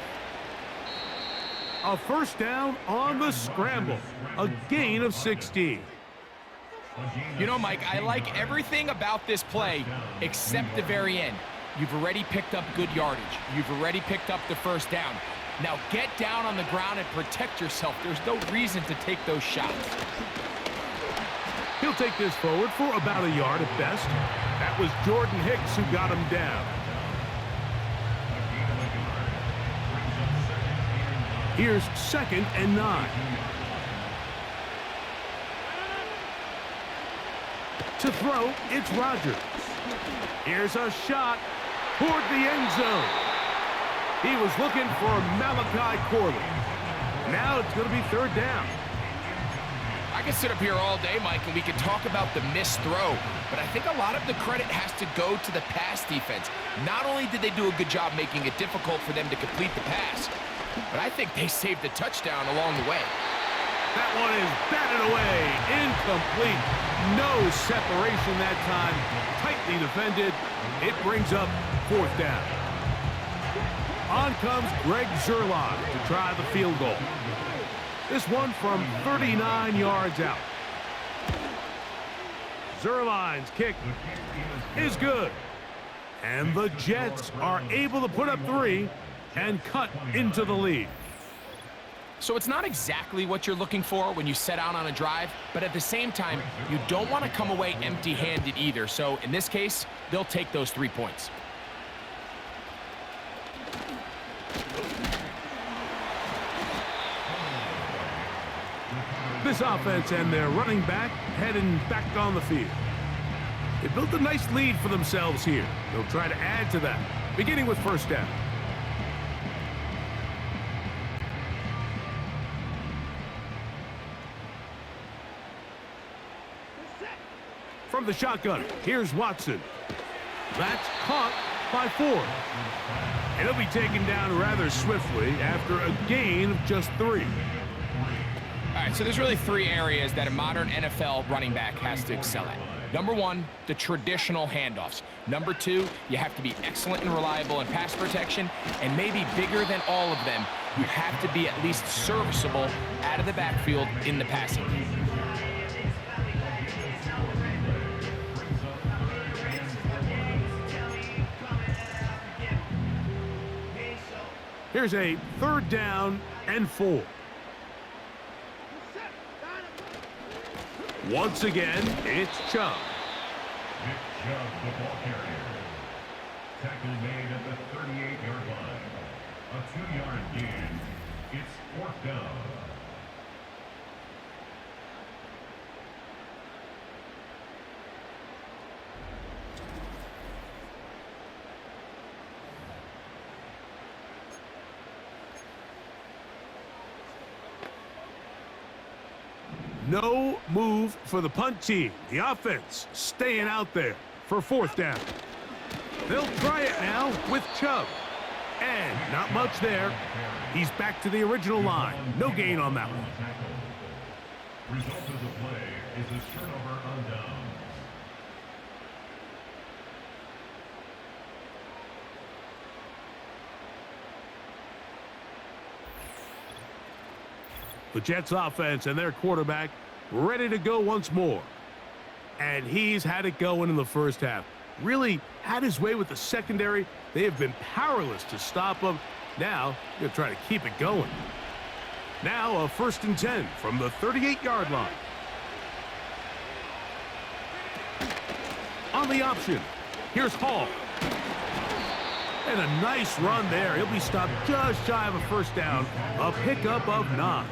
A first down on the scramble. A gain of 16. You know, Mike, I like everything about this play except the very end. You've already picked up good yardage. You've already picked up the first down. Now get down on the ground and protect yourself. There's no reason to take those shots. He'll take this forward for about a yard at best. That was Jordan Hicks who got him down. Here's 2nd and 9. To throw, it's Rodgers. Here's a shot toward the end zone. He was looking for Malachi Corley. Now it's going to be 3rd down. I could sit up here all day, Mike, and we could talk about the missed throw, but I think a lot of the credit has to go to the pass defense. Not only did they do a good job making it difficult for them to complete the pass, but I think they saved the touchdown along the way. That one is batted away. Incomplete. No separation that time. Tightly defended. It brings up 4th down. On comes Greg Zuerlein to try the field goal. This one from 39 yards out. Zuerlein's kick is good. And the Jets are able to put up 3 and cut into the lead. So it's not exactly what you're looking for when you set out on a drive, but at the same time, you don't want to come away empty-handed either. So in this case, they'll take those 3 points. This offense and their running back heading back on the field. They built a nice lead for themselves here. They'll try to add to that, beginning with 1st down. From the shotgun, here's Watson. That's caught by 4. And he'll be taken down rather swiftly after a gain of just 3. All right, so there's really 3 areas that a modern NFL running back has to excel at. Number 1, the traditional handoffs. Number 2, you have to be excellent and reliable in pass protection. And maybe bigger than all of them, you have to be at least serviceable out of the backfield in the passing game. Here's a 3rd down and 4. Once again, it's Chubb. Nick Chubb, the ball carrier. Tackle made at the 38-yard line. A 2-yard gain. It's 4th down. No move for the punt team. The offense staying out there for 4th down. They'll try it now with Chubb. And not much there. He's back to the original line. No gain on that one. Result of the play is a turnover on downs. The Jets offense and their quarterback ready to go once more. And he's had it going in the first half. Really had his way with the secondary. They have been powerless to stop him. Now, they'll try to keep it going. Now a 1st and 10 from the 38-yard line. On the option, here's Hall. And a nice run there. He'll be stopped just shy of a 1st down. A pickup of 9.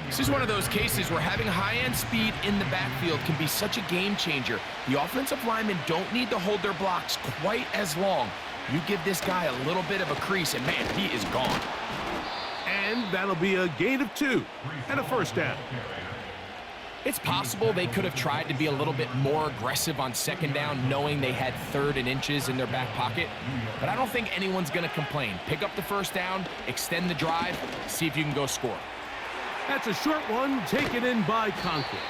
This is one of those cases where having high-end speed in the backfield can be such a game changer. The offensive linemen don't need to hold their blocks quite as long. You give this guy a little bit of a crease, and man, he is gone. And that'll be a gain of 2 and a 1st down. It's possible they could have tried to be a little bit more aggressive on second down, knowing they had 3rd and inches in their back pocket. But I don't think anyone's going to complain. Pick up the first down, extend the drive, see if you can go score. That's a short one taken in by Conklin.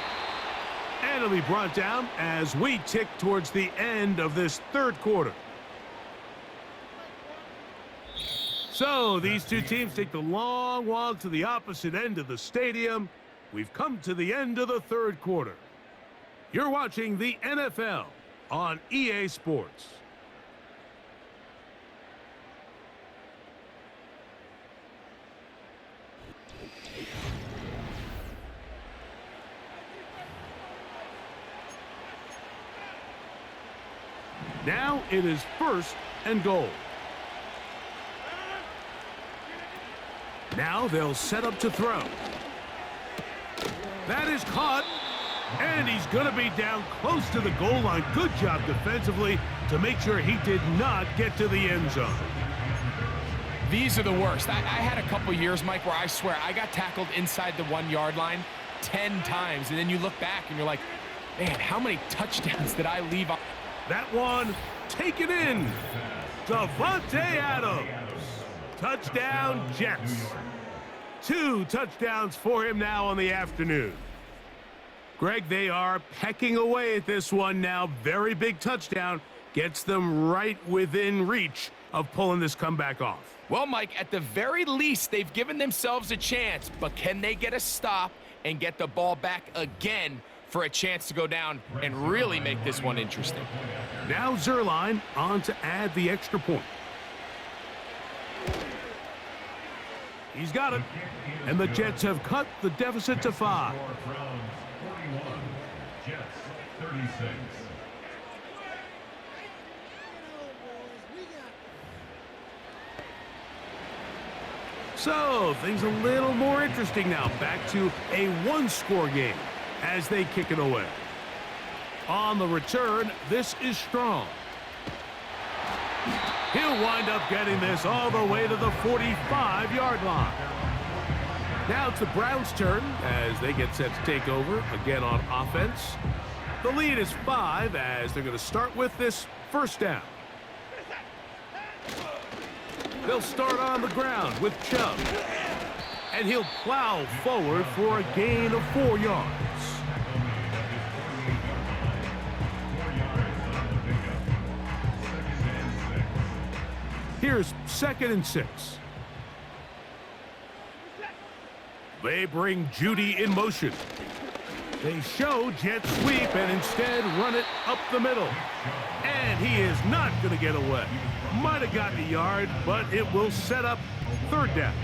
And it'll be brought down as we tick towards the end of this 3rd quarter. So these two teams take the long walk to the opposite end of the stadium. We've come to the end of the 3rd quarter. You're watching the NFL on EA Sports. Now it is 1st and goal. Now they'll set up to throw. That is caught, and he's going to be down close to the goal line. Good job defensively to make sure he did not get to the end zone. These are the worst. I had a couple years, Mike, where I swear I got tackled inside the 1-yard line 10 times, and then you look back and you're like, man, how many touchdowns did I leave on? That one taken in. Davante Adams. Touchdown, Jets. 2 touchdowns for him now on the afternoon. Greg, they are pecking away at this one now. Very big touchdown. Gets them right within reach of pulling this comeback off. Well, Mike, at the very least, they've given themselves a chance, but can they get a stop and get the ball back again for a chance to go down and really make this one interesting? Now Zerline on to add the extra point. He's got it. And the Jets have cut the deficit to 5. Jets 36. So things a little more interesting now. Back to a 1-score game as they kick it away. On the return, this is Strong. He'll wind up getting this all the way to the 45-yard line. Now it's the Browns' turn as they get set to take over again on offense. The lead is 5 as they're going to start with this 1st down. They'll start on the ground with Chubb. And he'll plow forward for a gain of 4 yards. Here's 2nd and 6. They bring Judy in motion. They show jet sweep and instead run it up the middle. And he is not going to get away. Might have gotten a yard, but it will set up 3rd down.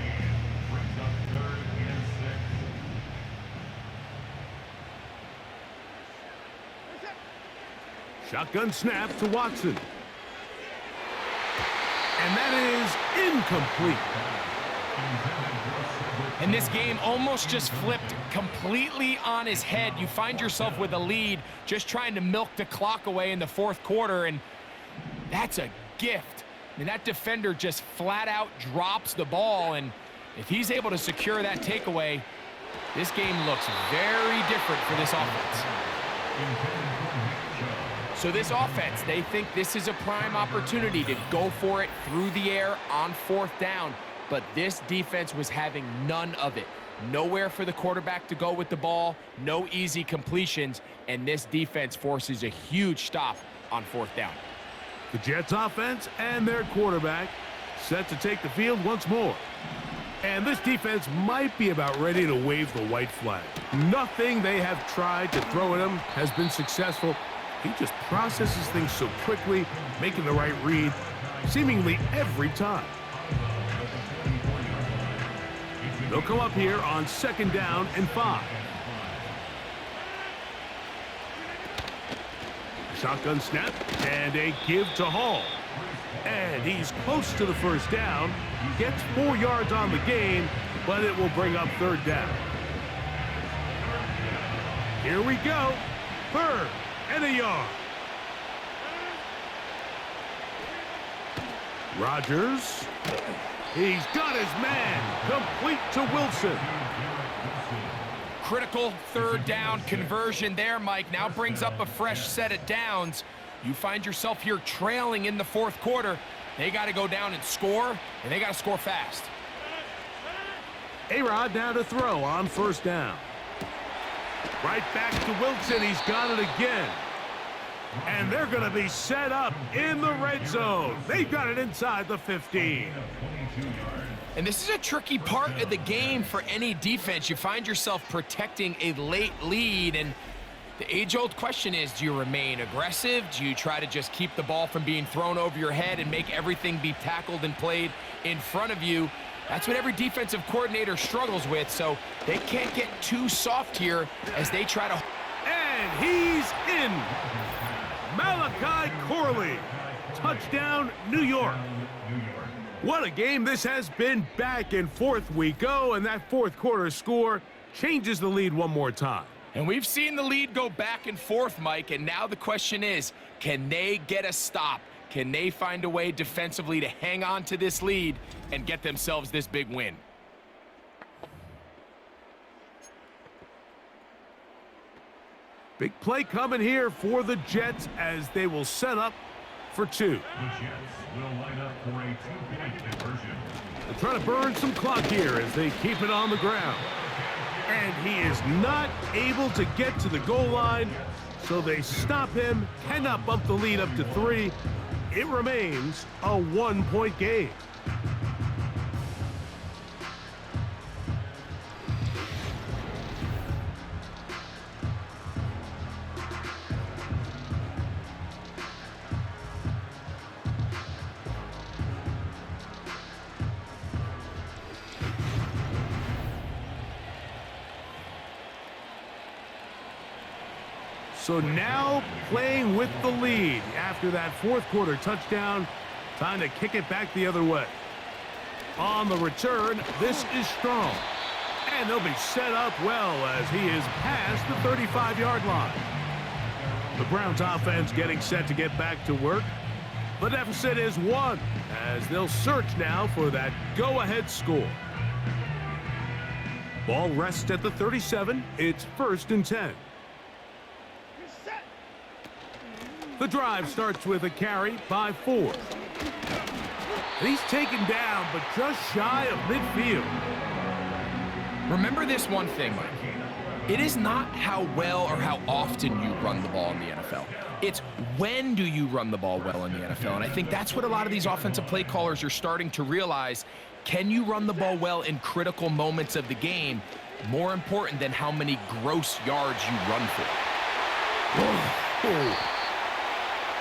Shotgun snap to Watson. And that is incomplete. And this game almost just flipped completely on his head. You find yourself with a lead, just trying to milk the clock away in the 4th quarter, and that's a gift. I mean, that defender just flat out drops the ball, and if he's able to secure that takeaway, this game looks very different for this offense. So this offense, they think this is a prime opportunity to go for it through the air on 4th down. But this defense was having none of it. Nowhere for the quarterback to go with the ball, no easy completions, and this defense forces a huge stop on 4th down. The Jets offense and their quarterback set to take the field once more. And this defense might be about ready to wave the white flag. Nothing they have tried to throw at him has been successful. He just processes things so quickly, making the right read seemingly every time. They'll come up here on 2nd down and 5. Shotgun snap and a give to Hall. And he's close to the 1st down. Gets 4 yards on the gain, but it will bring up 3rd down. Here we go. 3rd and a yard. Rodgers. He's got his man. Complete to Wilson. critical third down conversion there, Mike. Now brings up a fresh set of downs. You find yourself here trailing in the fourth quarter. They got to go down and score, and they got to score fast. A-Rod now to throw on first down. Right back to Wilson. He's got it again. And they're going to be set up in the red zone. They've got it inside the 15. And this is a tricky part of the game for any defense. You find yourself protecting a late lead, and the age-old question is, do you remain aggressive? Do you try to just keep the ball from being thrown over your head and make everything be tackled and played in front of you? That's what every defensive coordinator struggles with, so they can't get too soft here as they try to... And he's in. Malachi Corley. Touchdown, New York. What a game this has been. Back and forth we go, and that fourth quarter score changes the lead one more time. And we've seen the lead go back and forth, Mike, and now the question is, can they get a stop? Can they find a way defensively to hang on to this lead and get themselves this big win? Big play coming here for the Jets as they will set up for two. The Jets will line up for a two-point conversion. They're trying to burn some clock here as they keep it on the ground. And he is not able to get to the goal line, so they stop him, cannot bump the lead up to 3. It remains a one-point game. So now playing with the lead after that fourth quarter touchdown, time to kick it back the other way. On the return, this is strong. And they'll be set up well as he is past the 35-yard line. The Browns offense getting set to get back to work. The deficit is 1 as they'll search now for that go-ahead score. Ball rests at the 37. It's 1st and 10. The drive starts with a carry by 4. And he's taken down, but just shy of midfield. Remember this one thing, Mike. It is not how well or how often you run the ball in the NFL. It's when do you run the ball well in the NFL. And I think that's what a lot of these offensive play callers are starting to realize. Can you run the ball well in critical moments of the game? More important than how many gross yards you run for. Oh.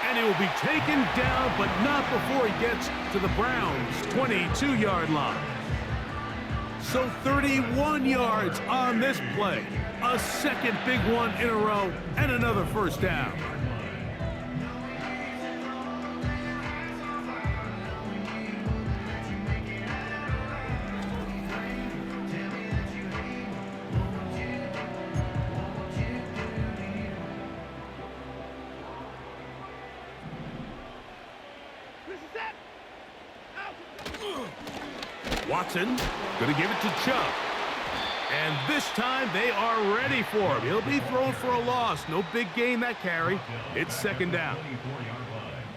And he will be taken down, but not before he gets to the Browns' 22-yard line. So 31 yards on this play. A second big one in a row, and another first down. Watson going to give it to Chubb. And this time they are ready for him. He'll be thrown for a loss. No big gain that carry. It's 2nd down.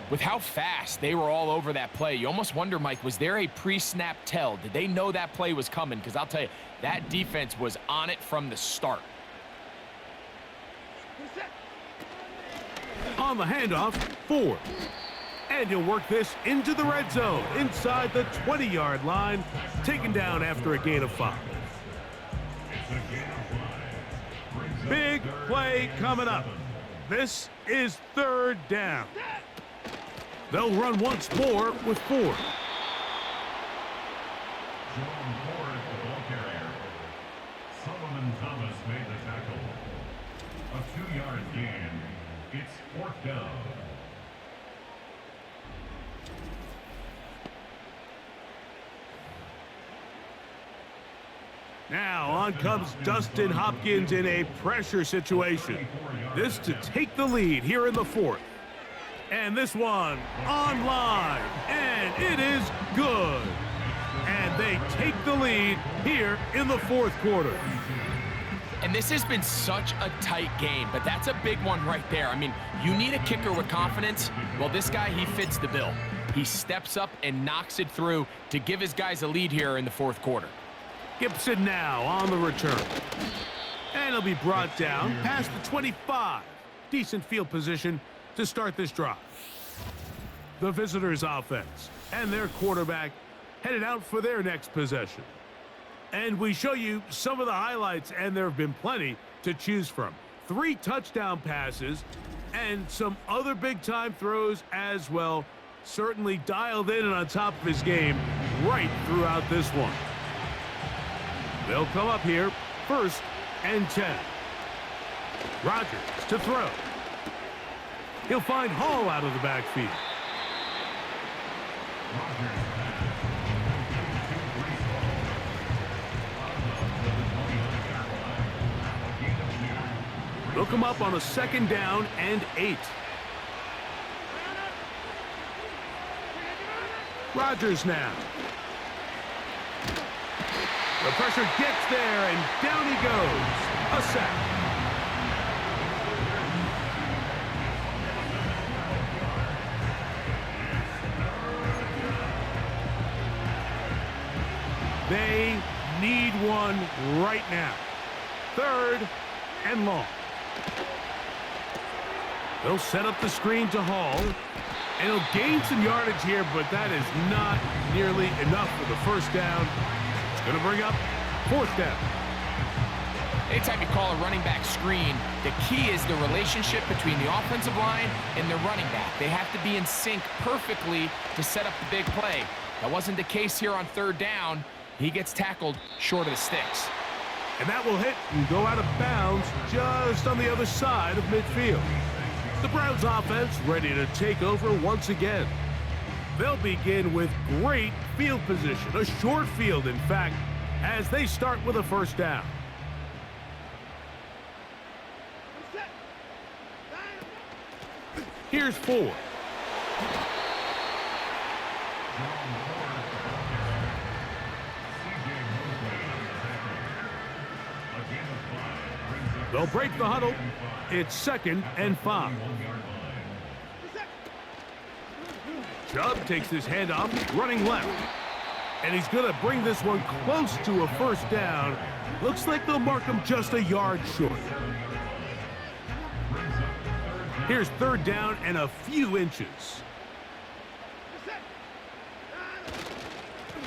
With how fast they were all over that play, you almost wonder, Mike, was there a pre-snap tell? Did they know that play was coming? Because I'll tell you, that defense was on it from the start. On the handoff, 4. And he'll work this into the red zone, inside the 20-yard line, taken down after a gain of 5. Big play coming up. This is 3rd down. They'll run once more with 4. Jordan Ford, the ball carrier. Solomon Thomas made the tackle. A 2-yard gain. It's 4th down. Now on comes Dustin Hopkins in a pressure situation. This to take the lead here in the 4th. And this one online, and it is good. And they take the lead here in the 4th quarter. And this has been such a tight game, but that's a big one right there. I mean, you need a kicker with confidence. Well, this guy, he fits the bill. He steps up and knocks it through to give his guys a lead here in the fourth quarter. Gibson now on the return. And he'll be brought down past the 25. Decent field position to start this drive. The visitors' offense and their quarterback headed out for their next possession. And we show you some of the highlights, and there have been plenty to choose from. 3 touchdown passes and some other big-time throws as well. Certainly dialed in and on top of his game right throughout this one. They'll come up here, 1st and 10. Rodgers to throw. He'll find Hall out of the backfield. They'll come up on a 2nd down and 8. Rodgers now. The pressure gets there, and down he goes. A sack. They need one right now. 3rd and long. They'll set up the screen to Hall. And he'll gain some yardage here, but that is not nearly enough for the 1st down. It's going to bring up 4th down. Anytime you call a running back screen, the key is the relationship between the offensive line and the running back. They have to be in sync perfectly to set up the big play. That wasn't the case here on 3rd down. He gets tackled short of the sticks. And that will hit and go out of bounds just on the other side of midfield. The Browns offense ready to take over once again. They'll begin with great field position, a short field, in fact, as they start with a 1st down. Here's 4. They'll break the huddle. It's 2nd and 5. Chubb takes his handoff, running left. And he's going to bring this one close to a 1st down. Looks like they'll mark him just a yard short. Here's 3rd down and a few inches.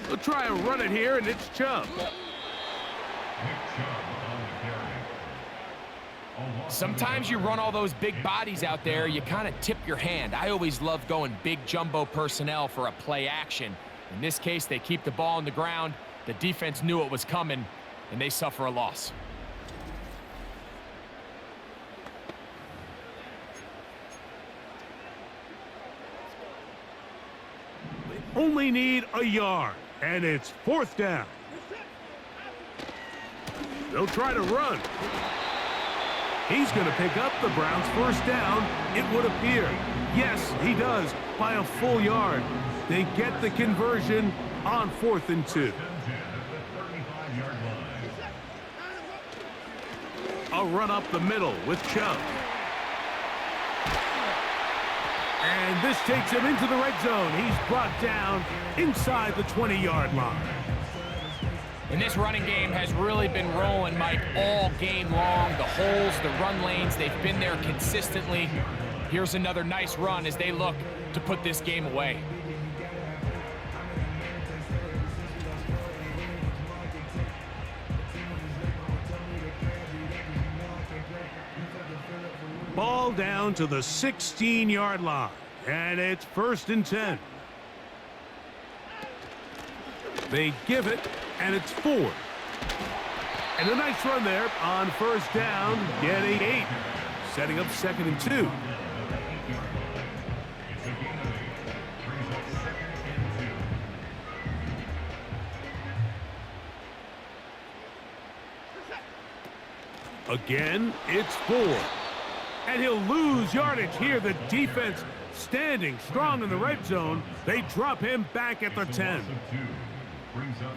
They'll try and run it here, and it's Chubb. Sometimes you run all those big bodies out there, you kind of tip your hand. I always love going big jumbo personnel for a play action. In this case, they keep the ball on the ground. The defense knew it was coming, and they suffer a loss. Only need a yard, and it's 4th down. They'll try to run. He's going to pick up the Browns' 1st down, it would appear. Yes, he does, by a full yard. They get the conversion on 4th and 2. A run up the middle with Chubb. And this takes him into the red zone. He's brought down inside the 20-yard line. And this running game has really been rolling, Mike, all game long. The holes, the run lanes, they've been there consistently. Here's another nice run as they look to put this game away. Ball down to the 16-yard line, and it's 1st and 10. They give it, and it's 4. And a nice run there on 1st down, getting 8. Setting up 2nd and 2. Again, it's 4. And he'll lose yardage here. The defense standing strong in the red zone. They drop him back at the 10.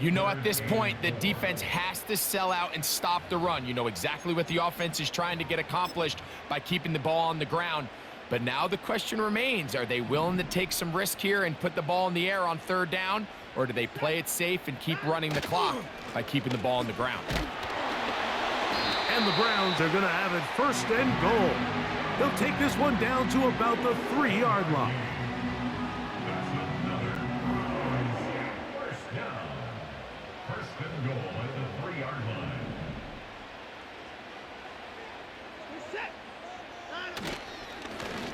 You know at this point the defense has to sell out and stop the run. You know exactly what the offense is trying to get accomplished by keeping the ball on the ground. But now the question remains, are they willing to take some risk here and put the ball in the air on 3rd down? Or do they play it safe and keep running the clock by keeping the ball on the ground? And the Browns are going to have it 1st and goal. They'll take this one down to about the 3-yard line. First and goal at the 3-yard line.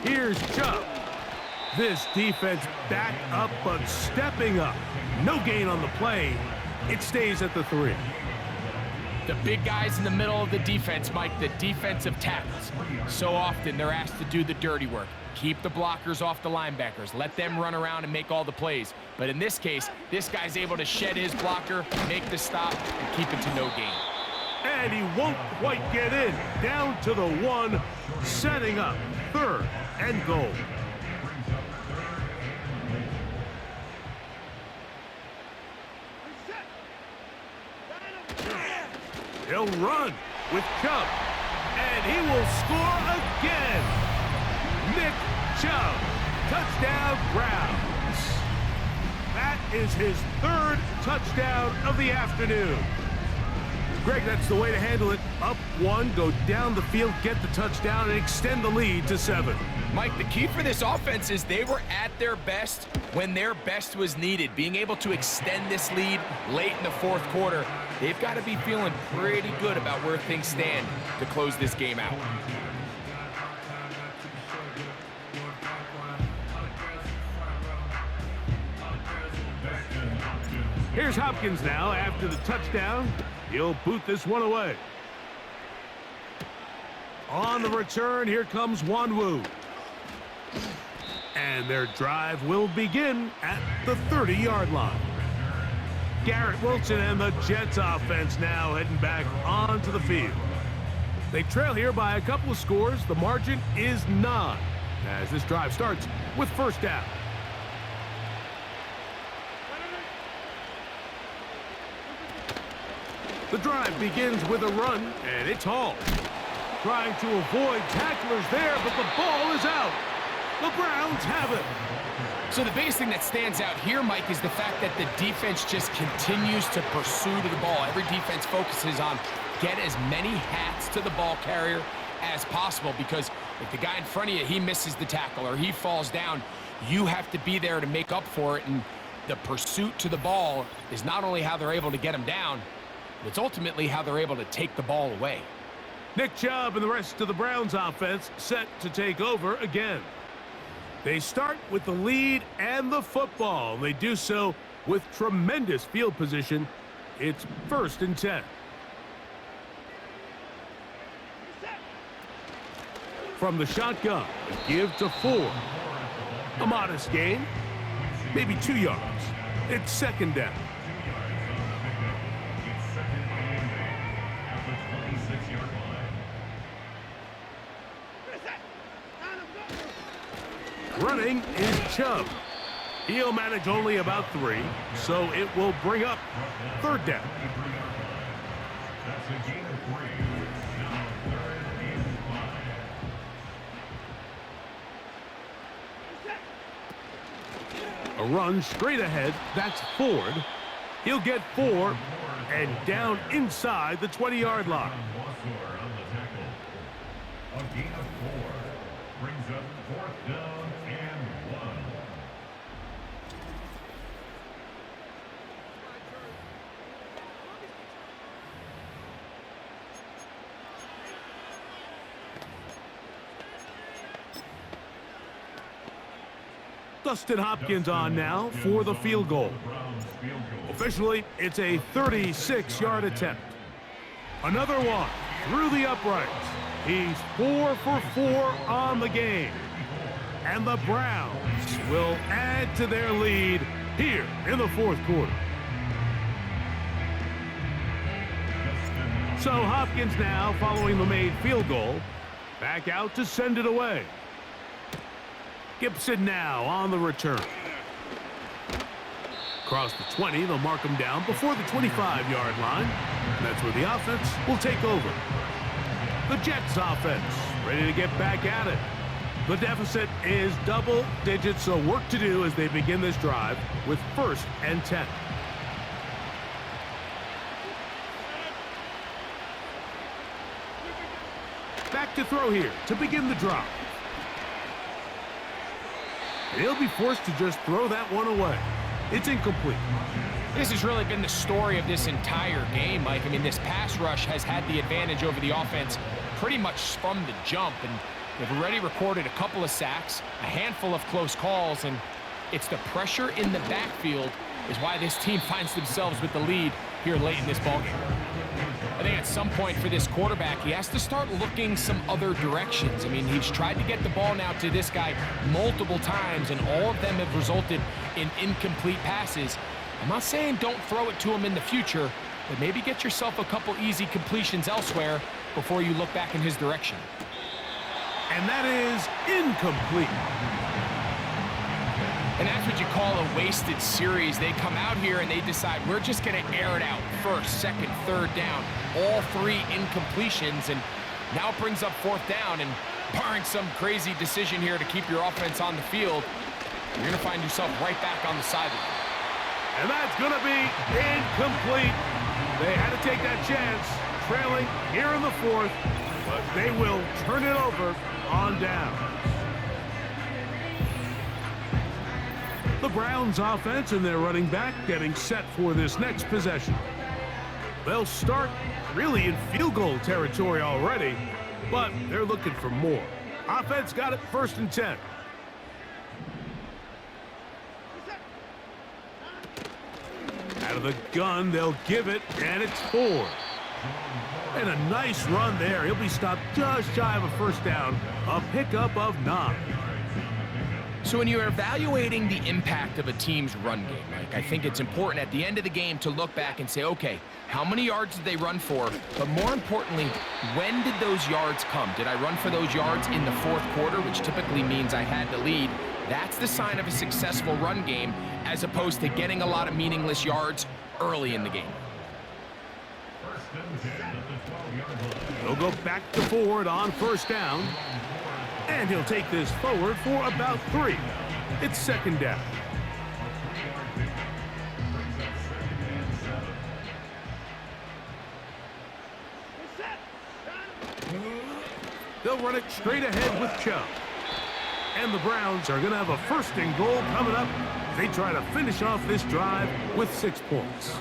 Here's Chubb. This defense back up but stepping up. No gain on the play. It stays at the 3. The big guys in the middle of the defense, Mike, the defensive tackles. So often they're asked to do the dirty work. Keep the blockers off the linebackers. Let them run around and make all the plays. But in this case, this guy's able to shed his blocker, make the stop, and keep it to no gain. And he won't quite get in. Down to the 1, setting up 3rd and goal. He'll run with Chubb, and he will score again. Nick Chubb, touchdown Browns. That is his 3rd touchdown of the afternoon. Greg, that's the way to handle it. Up 1, go down the field, get the touchdown, and extend the lead to 7. Mike, the key for this offense is they were at their best when their best was needed. Being able to extend this lead late in the 4th quarter, they've got to be feeling pretty good about where things stand to close this game out. Here's Hopkins now after the touchdown. He'll boot this one away. On the return, here comes Wanwu. And their drive will begin at the 30-yard line. Garrett Wilson and the Jets offense now heading back onto the field. They trail here by a couple of scores. The margin is 9 as this drive starts with 1st down. The drive begins with a run, and it's Hall. Trying to avoid tacklers there, but the ball is out. The Browns have it. So the biggest thing that stands out here, Mike, is the fact that the defense just continues to pursue to the ball. Every defense focuses on get as many hats to the ball carrier as possible, because if the guy in front of you, he misses the tackle or he falls down, you have to be there to make up for it. And the pursuit to the ball is not only how they're able to get him down, but it's ultimately how they're able to take the ball away. Nick Chubb and the rest of the Browns offense set to take over again. They start with the lead and the football. They do so with tremendous field position. It's 1st and 10. From the shotgun, a give to 4. A modest gain, maybe 2 yards. It's 2nd down. Running is Chubb. He'll manage only about 3, so it will bring up 3rd down. That's a gain of 3. Now 3rd and 5. A run straight ahead. That's Ford. He'll get 4 and down inside the 20-yard line. A gain of 4 brings up 4th down and 1. Dustin Hopkins on now for the field goal. Officially, it's a 36-yard attempt. Another one through the uprights. He's 4 for 4 on the game. And the Browns will add to their lead here in the 4th quarter. So Hopkins now, following the made field goal, back out to send it away. Gibson now on the return. Across the 20, they'll mark them down before the 25-yard line. And that's where the offense will take over. The Jets offense ready to get back at it. The deficit is double digits, so work to do as they begin this drive with 1st and 10. Back to throw here to begin the drive. And he'll be forced to just throw that one away. It's incomplete. This has really been the story of this entire game, Mike. I mean, this pass rush has had the advantage over the offense pretty much from the jump, and they've already recorded a couple of sacks, a handful of close calls, and it's the pressure in the backfield is why this team finds themselves with the lead here late in this ballgame. I think at some point for this quarterback, he has to start looking some other directions. I mean, he's tried to get the ball now to this guy multiple times, and all of them have resulted in incomplete passes. I'm not saying don't throw it to him in the future, but maybe get yourself a couple easy completions elsewhere before you look back in his direction. And that is incomplete. And that's what you call a wasted series. They come out here and they decide we're just going to air it out. 1st, 2nd, 3rd down. All 3 incompletions, and now it brings up 4th down. And barring some crazy decision here to keep your offense on the field, you're going to find yourself right back on the sideline. And that's going to be incomplete. They had to take that chance, trailing here in the 4th, but they will turn it over on down. The Browns offense and their running back getting set for this next possession. They'll start really in field goal territory already, but they're looking for more. Offense got it 1st and 10. Out of the gun, they'll give it, and it's 4. And a nice run there. He'll be stopped just shy of a 1st down, a pickup of 9. So when you're evaluating the impact of a team's run game, Mike, I think it's important at the end of the game to look back and say, okay, how many yards did they run for? But more importantly, when did those yards come? Did I run for those yards in the 4th quarter, which typically means I had the lead? That's the sign of a successful run game, as opposed to getting a lot of meaningless yards early in the game. He'll go back to forward on 1st down. And he'll take this forward for about 3. It's 2nd down. They'll run it straight ahead with Chubb. And the Browns are going to have a 1st and goal coming up. They try to finish off this drive with 6 points.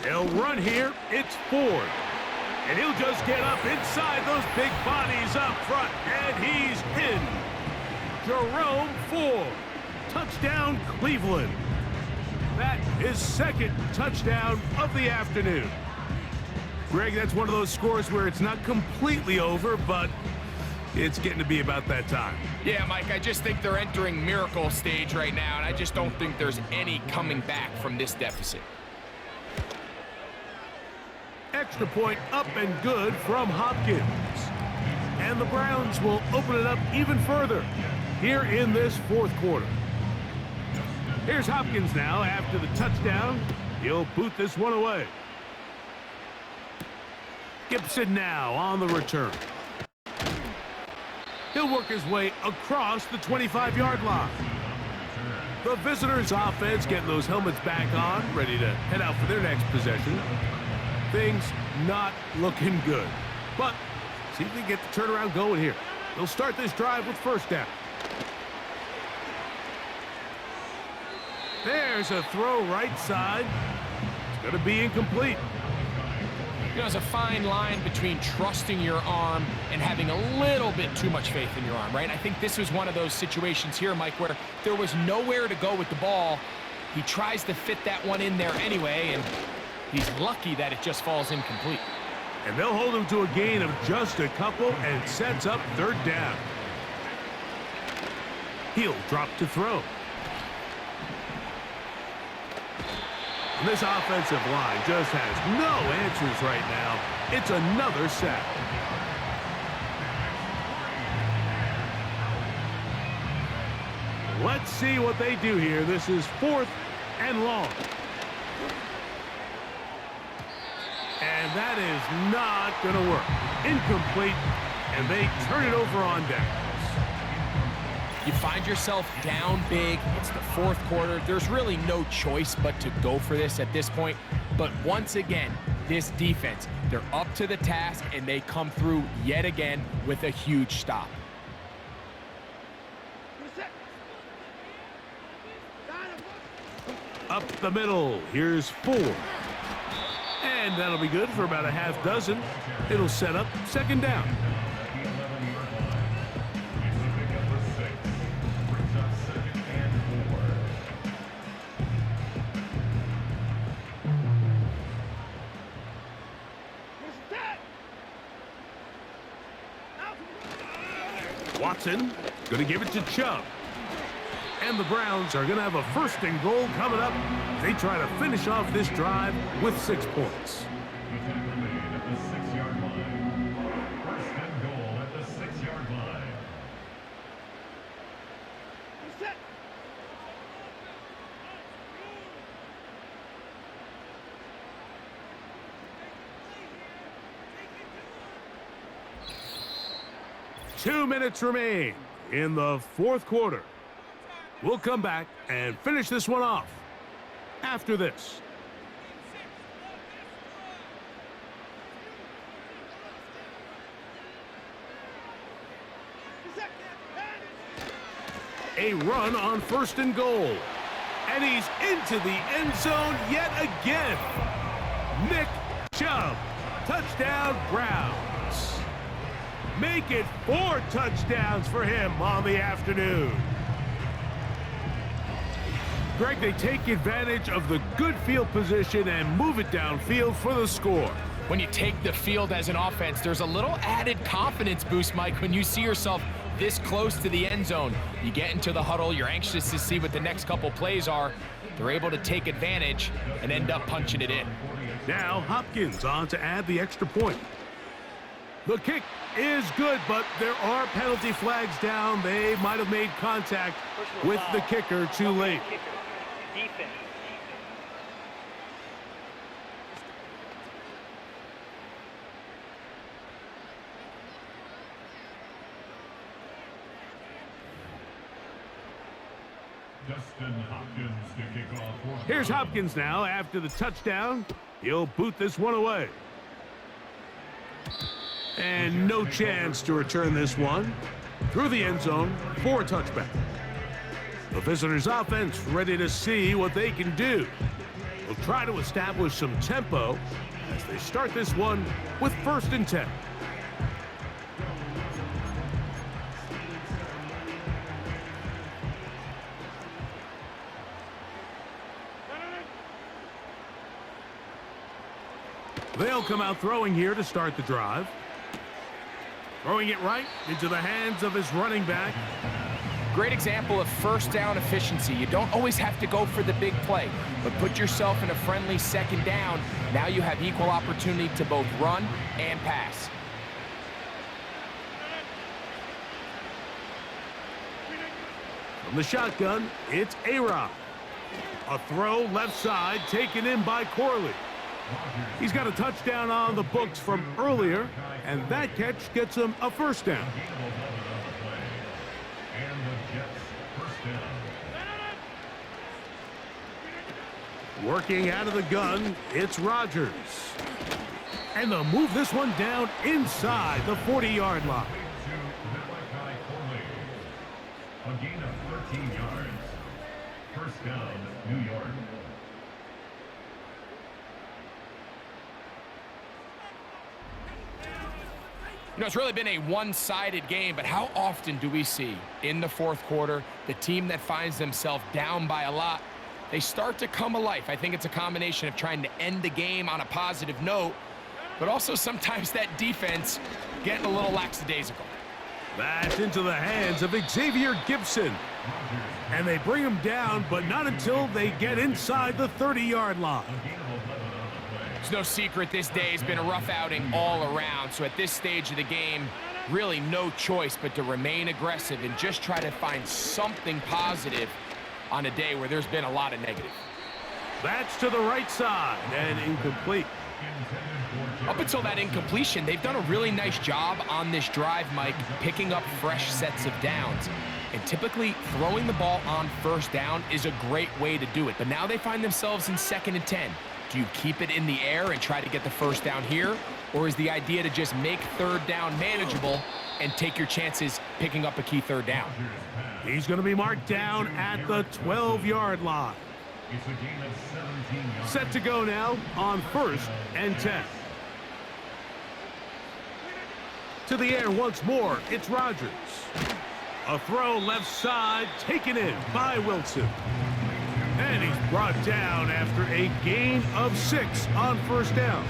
They'll run here. It's Ford. And he'll just get up inside those big bodies up front. And he's in. Jerome Ford. Touchdown, Cleveland. That is 2nd touchdown of the afternoon. Greg, that's one of those scores where it's not completely over, but it's getting to be about that time. Yeah, Mike, I just think they're entering miracle stage right now, and I just don't think there's any coming back from this deficit. Extra point up and good from Hopkins. And the Browns will open it up even further here in this 4th quarter. Here's Hopkins now after the touchdown. He'll boot this one away. Gibson now on the return. He'll work his way across the 25-yard line. The visitors' offense getting those helmets back on, ready to head out for their next possession. Things not looking good. But see if they get the turnaround going here. They'll start this drive with 1st down. There's a throw right side. It's going to be incomplete. You know, there's a fine line between trusting your arm and having a little bit too much faith in your arm, right? I think this was one of those situations here, Mike, where there was nowhere to go with the ball. He tries to fit that one in there anyway, and he's lucky that it just falls incomplete. And they'll hold him to a gain of just a couple and sets up 3rd down. He'll drop to throw. And this offensive line just has no answers right now. It's another sack. Let's see what they do here. This is 4th and long. And that is not going to work. Incomplete, and they turn it over on downs. You find yourself down big. It's the 4th quarter. There's really no choice but to go for this at this point. But once again, this defense, they're up to the task, and they come through yet again with a huge stop. Up the middle, here's 4. And that'll be good for about a half dozen. It'll set up 2nd down. The 11-yard line. It's a pickup for 6. Brings up 2nd and 4. Watson going to give it to Chubb. And the Browns are going to have a 1st and goal coming up. They try to finish off this drive with 6 points. The tackle made at the 6-yard line. 1st and goal at the 6-yard line. Two minutes remain in the 4th quarter. We'll come back and finish this one off after this. A run on 1st and goal. And he's into the end zone yet again. Nick Chubb. Touchdown, Browns. Make it 4 touchdowns for him on the afternoon. Greg, they take advantage of the good field position and move it downfield for the score. When you take the field as an offense, there's a little added confidence boost, Mike, when you see yourself this close to the end zone. You get into the huddle, you're anxious to see what the next couple plays are. They're able to take advantage and end up punching it in. Now Hopkins on to add the extra point. The kick is good, but there are penalty flags down. They might have made contact with the kicker too late. Defense. Dustin Hopkins to kick off. Here's Hopkins now after the touchdown. He'll boot this one away. And no chance to return this one through the end zone for a touchback. The visitors' offense ready to see what they can do. They'll try to establish some tempo as they start this one with 1st and 10. They'll come out throwing here to start the drive. Throwing it right into the hands of his running back. Great example of 1st down efficiency. You don't always have to go for the big play, but put yourself in a friendly 2nd down. Now you have equal opportunity to both run and pass. From the shotgun, it's A-Rod. A throw left side taken in by Corley. He's got a touchdown on the books from earlier, and that catch gets him a 1st down. And the Jets 1st down. Working out of the gun, it's Rodgers. And they'll move this one down inside the 40-yard line. A gain of 13 yards. 1st down, New York. You know, it's really been a one-sided game, but how often do we see in the 4th quarter the team that finds themselves down by a lot, they start to come alive? I think it's a combination of trying to end the game on a positive note, but also sometimes that defense getting a little lackadaisical. That's into the hands of Xavier Gibson. And they bring him down, but not until they get inside the 30-yard line. It's no secret this day has been a rough outing all around. So at this stage of the game, really no choice but to remain aggressive and just try to find something positive on a day where there's been a lot of negative. That's to the right side and incomplete. Up until that incompletion, they've done a really nice job on this drive, Mike, picking up fresh sets of downs. And typically, throwing the ball on first down is a great way to do it. But now they find themselves in 2nd and 10. Do you keep it in the air and try to get the first down here? Or is the idea to just make 3rd down manageable and take your chances picking up a key 3rd down? He's going to be marked down at the 12-yard line. Set to go now on 1st and 10. To the air once more, it's Rodgers. A throw left side, taken in by Wilson. And he's brought down after a gain of 6 on 1st down.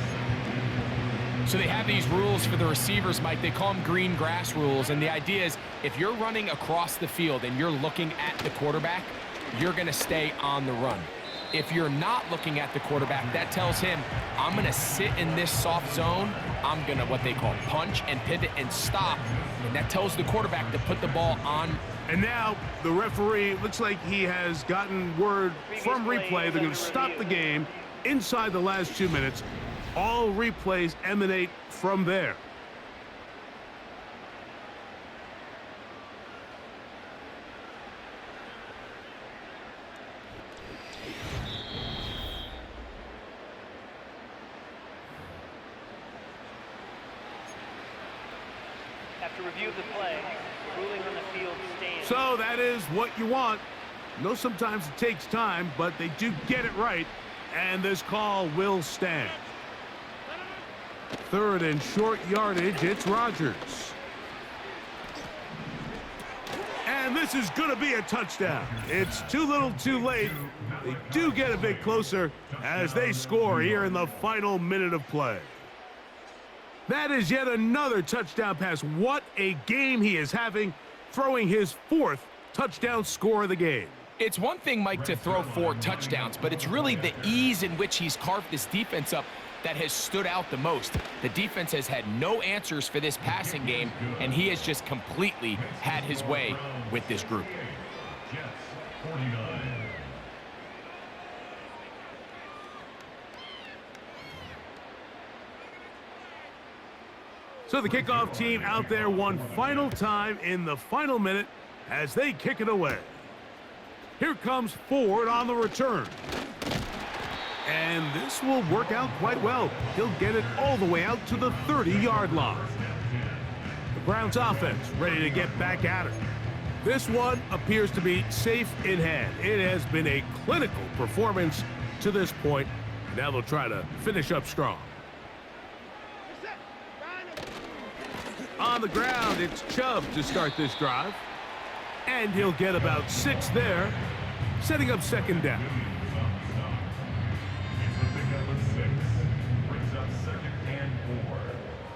So they have these rules for the receivers, Mike. They call them green grass rules. And the idea is if you're running across the field and you're looking at the quarterback, you're going to stay on the run. If you're not looking at the quarterback, that tells him, I'm going to sit in this soft zone. I'm going to what they call punch and pivot and stop. And that tells the quarterback to put the ball on. And now the referee looks like he has gotten word from replay. They're going to stop the game inside the last 2 minutes. All replays emanate from there. After review of the play, the ruling on the field stands. So that is what you want. I know sometimes it takes time, but they do get it right, and this call will stand. 3rd and short yardage, it's Rodgers. And this is going to be a touchdown. It's too little too late. They do get a bit closer as they score here in the final minute of play. That is yet another touchdown pass. What a game he is having, throwing his 4th touchdown score of the game. It's one thing, Mike, to throw 4 touchdowns, but it's really the ease in which he's carved this defense up that has stood out the most. The defense has had no answers for this passing game, and he has just completely had his way with this group. So the kickoff team out there one final time in the final minute as they kick it away. Here comes Ford on the return. And this will work out quite well. He'll get it all the way out to the 30-yard line. The Browns offense ready to get back at it. This one appears to be safe in hand. It has been a clinical performance to this point. Now they'll try to finish up strong. On the ground, it's Chubb to start this drive. And he'll get about 6 there, setting up 2nd down. Brings up 2nd and 4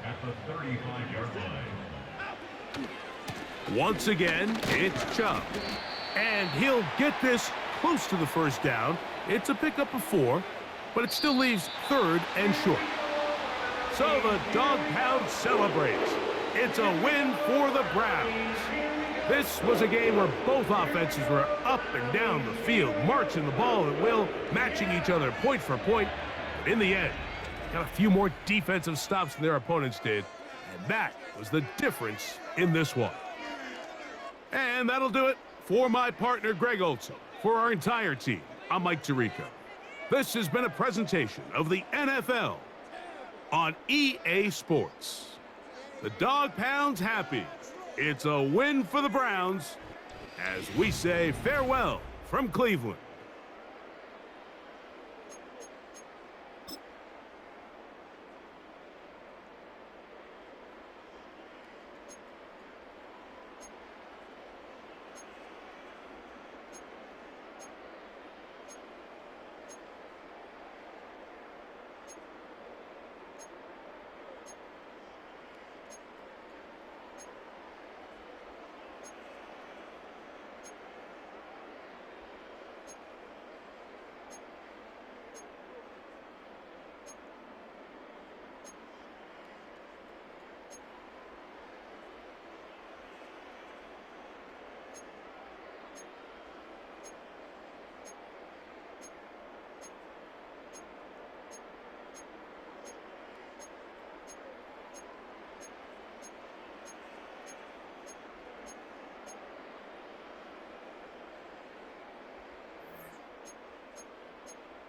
at the 35-yard line. Once again, it's Chubb. And he'll get this close to the 1st down. It's a pickup of 4, but it still leaves 3rd and short. So the Dog Pound celebrates. It's a win for the Browns. This was a game where both offenses were up and down the field, marching the ball at will, matching each other point for point. But in the end, got a few more defensive stops than their opponents did, and that was the difference in this one. And that'll do it for my partner, Greg Olson. For our entire team, I'm Mike Tirico. This has been a presentation of the NFL on EA Sports. The Dog Pound's happy. It's a win for the Browns as we say farewell from Cleveland.